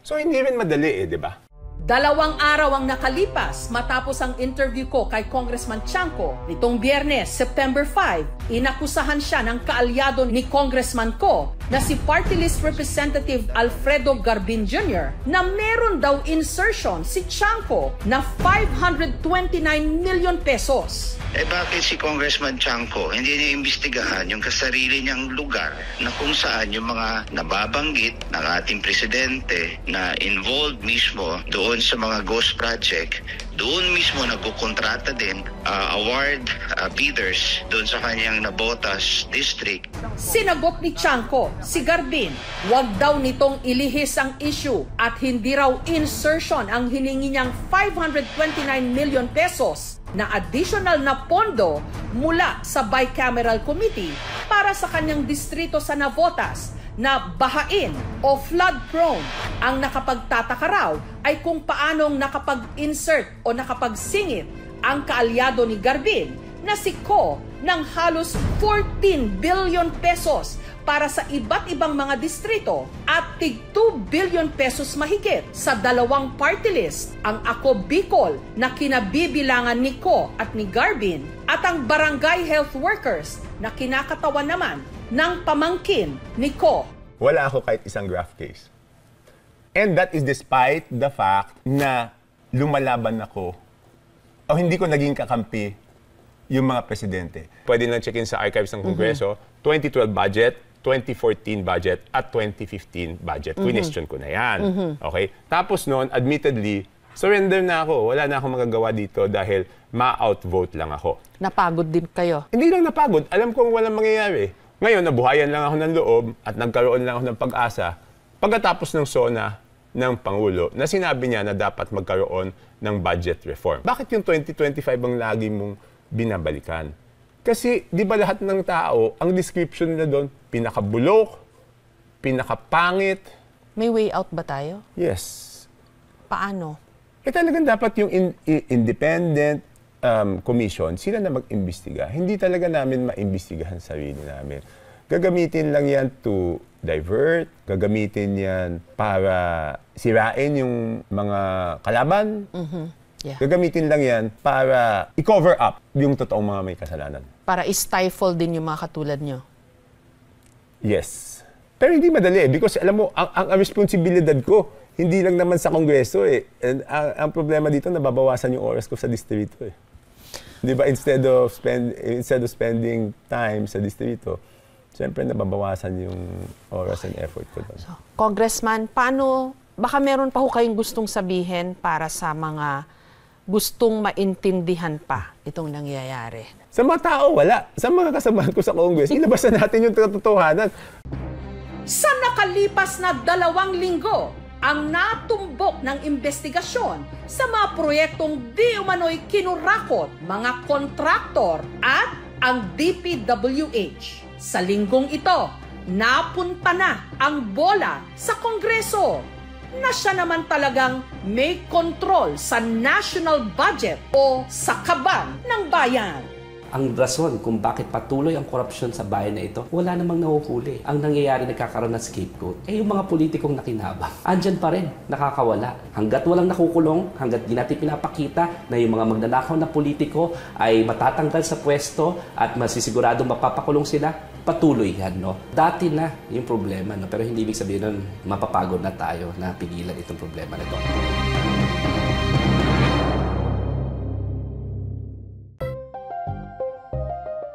So hindi rin madali di ba? 2 araw ang nakalipas matapos ang interview ko kay Congressman Chanco. Nitong Biyernes, September 5, inakusahan siya ng kaalyado ni Congressman Ko na si Party List Representative Alfredo Garbin Jr. na meron daw insertion si Chanco na 529 million pesos. Bakit si Congressman Chanco hindi niya imbestigahan yung kasarili niyang lugar na kung saan yung mga nababanggit ng ating presidente na involved mismo doon sa mga ghost project, doon mismo nagkukontrata din award bidders doon sa kanyang Nabotas district. Sinagot ni Chanco, si Garbin, wag daw nitong ilihis ang issue at hindi raw insertion ang hiningi niyang 529 million pesos na additional na pondo mula sa Bicameral Committee para sa kanyang distrito sa Navotas na bahain o flood-prone. Ang nakapagtataka raw ay kung paanong nakapag-insert o nakapagsingit ang kaalyado ni Garbin na si Ko ng halos 14 billion pesos para sa iba't ibang mga distrito at tig 2 billion pesos mahigit sa dalawang party list, ang Ako Bicol na kinabibilangan ni Ko at ni Garbin at ang barangay health workers na kinakatawan naman ng pamangkin ni Ko. Wala ako kahit isang graft case. And that is despite the fact na lumalaban ako o hindi ko naging kakampi yung mga presidente. Pwede lang check-in sa archives ng Kongreso, 2012 budget, 2014 budget, at 2015 budget. Question ko na yan. Okay? Tapos noon, admittedly, surrender na ako. Wala na akong magagawa dito dahil ma-outvote lang ako. Napagod din kayo? Hindi lang napagod. Alam kong walang mangyayari. Ngayon, nabuhayan lang ako ng loob at nagkaroon lang ako ng pag-asa pagkatapos ng SONA ng Pangulo na sinabi niya na dapat magkaroon ng budget reform. Bakit yung 2025 ang lagi mong binabalikan? Kasi di ba lahat ng tao, ang description nila doon, pinakabulok, pinakapangit. May way out ba tayo? Yes. Paano? Talagang dapat yung independent commission, sila na mag-imbestiga. Hindi talaga namin ma-imbestigahan sarili namin. Gagamitin lang yan to divert, gagamitin yan para sirain yung mga kalaban. Yeah. Gagamitin lang yan para i-cover up yung totoong mga may kasalanan. Para i-stifle din yung mga katulad nyo? Yes. Pero hindi madali because alam mo, ang responsibilidad ko, hindi lang naman sa Kongreso eh. And ang problema dito, nababawasan yung oras ko sa distrito eh. Di ba, instead of spending time sa distrito, siyempre nababawasan yung oras and effort ko doon. So, Congressman, paano, baka meron pa ho kayong gustong sabihin para sa mga gustong maintindihan pa itong nangyayari? Sa mga tao, wala. Sa mga kasamahan ko sa Congress, ilabas na natin yung katotohanan. Sa nakalipas na 2 linggo, ang natumbok ng investigasyon sa mga proyektong di umano'y kinurakot, mga kontraktor at ang DPWH. Sa linggong ito, napunta na ang bola sa Kongreso na siya naman talagang may kontrol sa national budget o sa kaban ng bayan. Ang rason kung bakit patuloy ang korupsyon sa bayan na ito, wala namang nahuhuli. Ang nangyayari, nagkakaroon ng scapegoat. Yung mga politikong nakinabang, andyan pa rin, nakakawala. Hanggat walang nakukulong, hanggat di natin pinapakita na yung mga magnanakaw na politiko ay matatanggal sa pwesto at masisiguradong mapapakulong sila, patuloy yan, no? Dati na yung problema, no? Pero hindi ibig sabihin nun, mapapagod na tayo na pigilan itong problema na ito.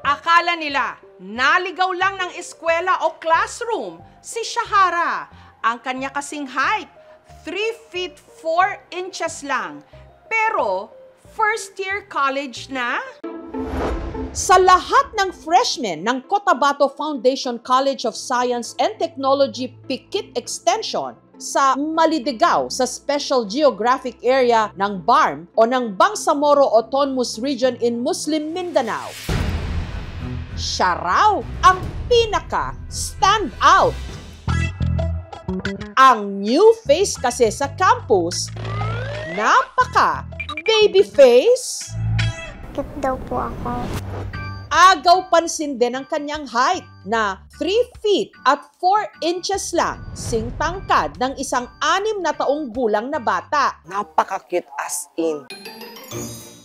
Akala nila, naligaw lang ng eskwela o classroom si Shahara. Ang kanya kasing height, 3 feet 4 inches lang. Pero, first year college na? Sa lahat ng freshmen ng Cotabato Foundation College of Science and Technology Pikit Extension sa Malidegaw sa Special Geographic Area ng BARM o ng Bangsamoro Autonomous Region in Muslim Mindanao, siya raw ang pinaka-stand out. Ang new face kasi sa campus, napaka-baby face. Cute daw po ako. Agaw pansin din ang kanyang height na 3 feet at 4 inches lang, sing tangkad ng isang 6 na taong gulang na bata. Napaka-cute as in.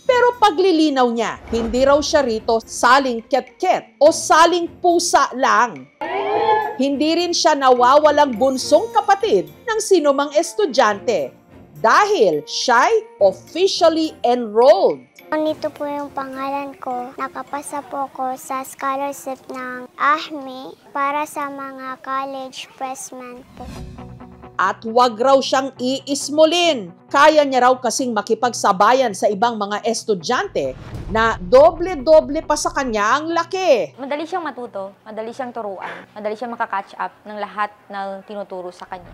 Pero paglilinaw niya, hindi raw siya rito saling ket-ket o saling pusa lang. Hindi rin siya nawawalang bunsong kapatid ng sinumang estudyante dahil siya'y officially enrolled. Nito po yung pangalan ko. Nakapasa po ko sa scholarship ng AHME para sa mga college freshmen po. At huwag raw siyang iismulin. Kaya niya raw kasing makipagsabayan sa ibang mga estudyante na doble-doble pa sa kanya ang laki. Madali siyang matuto, madali siyang turuan, madali siyang makakatch up ng lahat ng tinuturo sa kanya.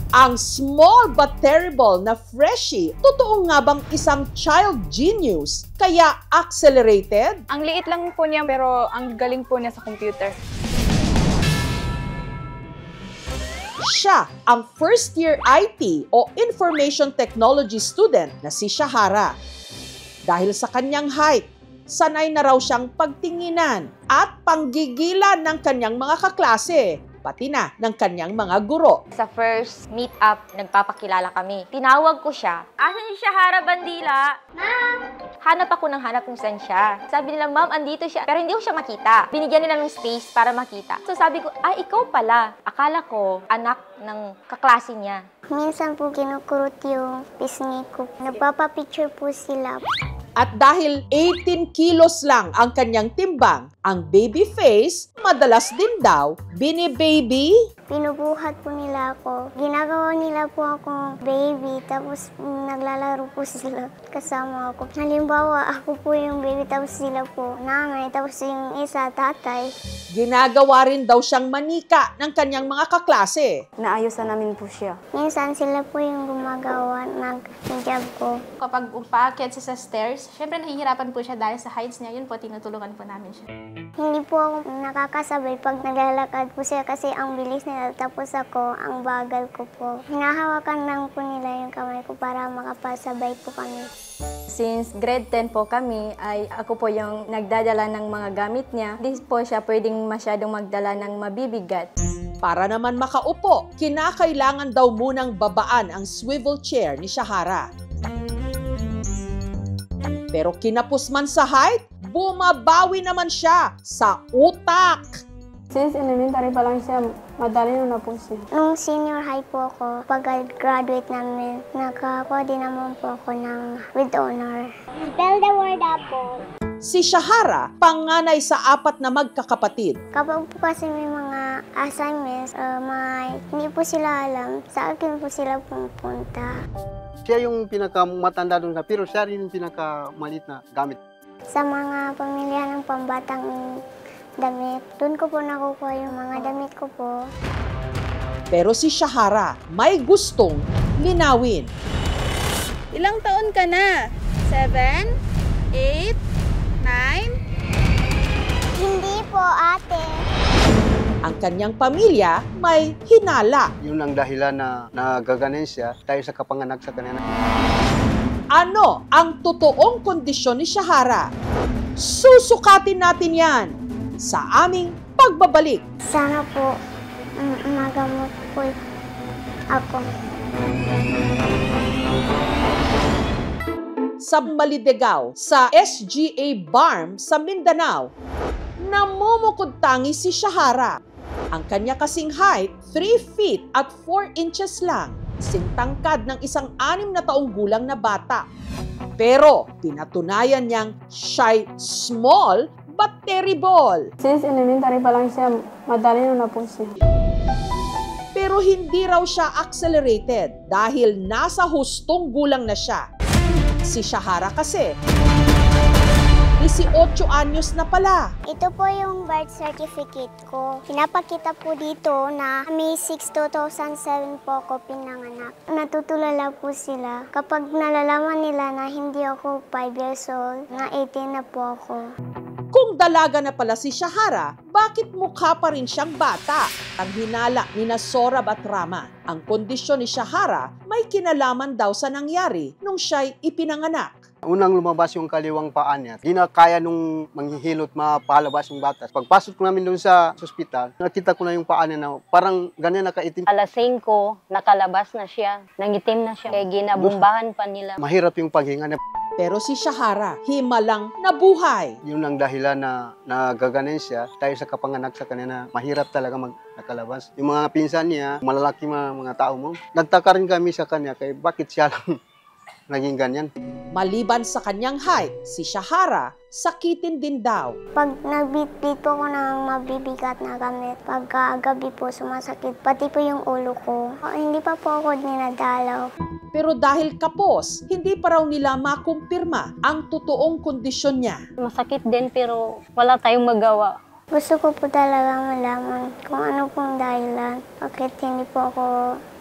Ang small but terrible na freshie, totoo nga bang isang child genius, kaya accelerated? Ang liit lang po niya pero ang galing po niya sa computer. Siya ang first year IT o Information Technology student na si Shahara. Dahil sa kanyang height, sanay na raw siyang pagtinginan at panggigilan ng kanyang mga kaklase, pati na ng kanyang mga guro. Sa first meet-up, nagpapakilala kami. Tinawag ko siya. Asan si Shahara Bandila? Ma'am! Hanap ako ng hanap kung saan siya. Sabi nila, ma'am, andito siya. Pero hindi ko siya makita. Binigyan nila ng space para makita. So sabi ko, ikaw pala. Akala ko, anak ng kaklase niya. Minsan po kinukurot yung pisngi ko. Nagpapapicture po sila. At dahil 18 kilos lang ang kanyang timbang, ang baby face, madalas din daw, bini-baby. Pinubuhat po nila ako. Ginagawa nila po akong baby, tapos naglalaro po sila kasama ako. Halimbawa, ako po yung baby, tapos sila po nanay, tapos yung isa tatay. Ginagawa rin daw siyang manika ng kanyang mga kaklase. Naayusan namin po siya. Minsan sila po yung gumagawa ng hijab ko. Kapag upaakyat siya sa stairs, syempre nahihirapan po siya dahil sa heights niya. Yun po, tinutulungan po namin siya. Hindi po ako nakakasabay pag naglalakad po siya kasi ang bilis nila, tapos ako, ang bagal ko po. Hinahawakan lang po nila yung kamay ko para makapasabay po kami. Since grade 10 po kami, ay ako po yung nagdadala ng mga gamit niya. Hindi po siya pwedeng masyadong magdala ng mabibigat. Para naman makaupo, kinakailangan daw munang babaan ang swivel chair ni Shahara. Pero kinapos man sa height, bumabawi naman siya sa utak. Since elementary pa lang siya, madali na po siya. Nung senior high po ako, pag-graduate namin, nakakuha din naman po ako ng with honor. Spell the word apple. Si Shahara, panganay sa 4 na magkakapatid. Kapag po kasi may mga assignments, hindi po sila alam, sa akin po sila pupunta. Siya yung pinakamatanda doon na, pero siya rin yung pinakamalit na gamit. Sa mga pamilya ng pambatang damit, doon ko po nakukuha yung mga damit ko po. Pero si Shahara may gustong linawin. Ilang taon ka na? 7? 8? 9? Hindi po, ate. Ang kanyang pamilya may hinala. Yun ang dahilan na nagaganin siya tayo sa kapanganak sa kanina. Ano ang totoong kondisyon ni Shahara? Susukatin natin yan sa aming pagbabalik. Sana po magamot po ako. Sa Malidegaw, sa SGA Barm sa Mindanao, namumukod tangi si Shahara. Ang kanya kasing height, 3 feet at 4 inches lang. Sintangkad ng isang 6 na taong gulang na bata. Pero pinatunayan niyang siya'y small but terrible. Since elementary pa lang siya, madali na po siya. Pero hindi raw siya accelerated dahil nasa hustong gulang na siya. Si Shahara kasi, 18 anyos na pala. Ito po yung birth certificate ko. Pinapakita po dito na May 6, 2007 po ako pinanganak. Natutulala po sila kapag nalalaman nila na hindi ako 5 years old, na 18 na po ako. Kung dalaga na pala si Shahara, bakit mukha pa rin siyang bata? Ang hinala ni Sorab at Rama. Ang kondisyon ni Shahara may kinalaman daw sa nangyari nung siya'y ipinanganak. Unang lumabas yung kaliwang paa niya. Di na kaya nung manghihilot, mapalabas yung batas. Pagpasok ko namin doon sa ospital, nakita ko na yung paa niya na parang ganyan nakaitim. Alas 5, nakalabas na siya. Nangitim na siya. Kaya ginabumbahan pa nila. Mahirap yung paghinga niya. Pero si Shahara, himalang nabuhay. Yun ang dahilan na nagaganin siya. Tayo sa kapanganak sa kanina, mahirap talaga nakalabas. Yung mga pinsan niya, malalaki mga tao mo. Nagtaka rin kami sa kanya, kaya bakit siya lang naging ganyan. Maliban sa kanyang height, si Shahara, sakitin din daw. Pag nagbitbit po ako ng mabibigat na gamit, pagkagabi po sumasakit, pati po yung ulo ko. Hindi pa po ako dinadalaw. Pero dahil kapos, hindi pa raw nila makumpirma ang totoong kondisyon niya. Masakit din pero wala tayong magawa. Gusto ko po talaga malaman kung ano pong dahilan. Bakit hindi po ako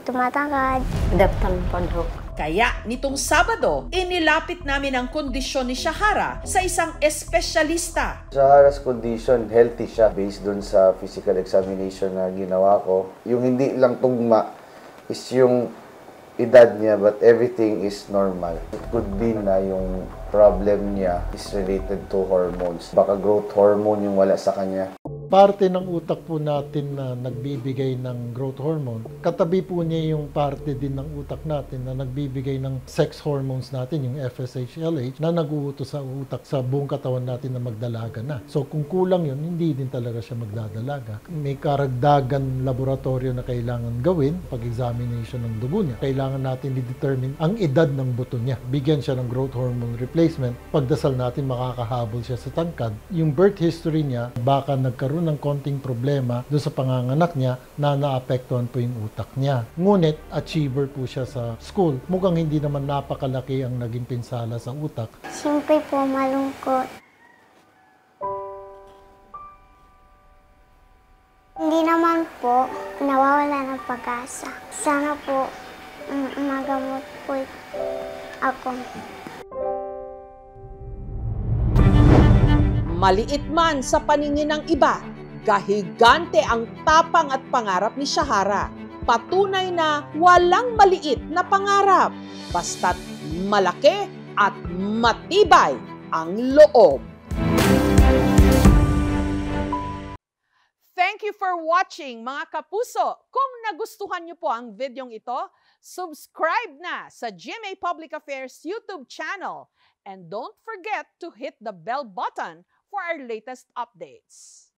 tumatangkad. Deptan pa daw. Kaya nitong Sabado, inilapit namin ang kondisyon ni Shahara sa isang espesyalista. Shahara's condition, healthy siya based dun sa physical examination na ginawa ko. Yung hindi lang tugma is yung edad niya, but everything is normal. It could be na yung problem niya is related to hormones. Baka growth hormone yung wala sa kanya. Parte ng utak po natin na nagbibigay ng growth hormone, katabi po niya yung parte din ng utak natin na nagbibigay ng sex hormones natin, yung FSH, LH, na nag-uutos sa utak sa buong katawan natin na magdalaga na. So kung kulang yun, hindi din talaga siya magdadalaga. May karagdagan laboratorio na kailangan gawin pag-examination ng dugo niya. Kailangan natin i-determine ang edad ng buto niya. Bigyan siya ng growth hormone replacement. Pagdasal natin, makakahabol siya sa tangkad. Yung birth history niya, baka nagkaroon ng konting problema doon sa panganganak niya na naapektuhan po yung utak niya. Ngunit, achiever po siya sa school. Mukhang hindi naman napakalaki ang naging pinsala sa utak. Siyempre po, malungkot. Hindi naman po nawawala ng pag-asa. Sana po magamot po ako. Maliit man sa paningin ng iba, gahigante ang tapang at pangarap ni Shahara. Patunay na walang maliit na pangarap, basta't malaki at matibay ang loob. Thank you for watching, mga kapuso. Kung nagustuhan niyo po ang videong ito, subscribe na sa GMA Public Affairs YouTube channel. And don't forget to hit the bell button for our latest updates.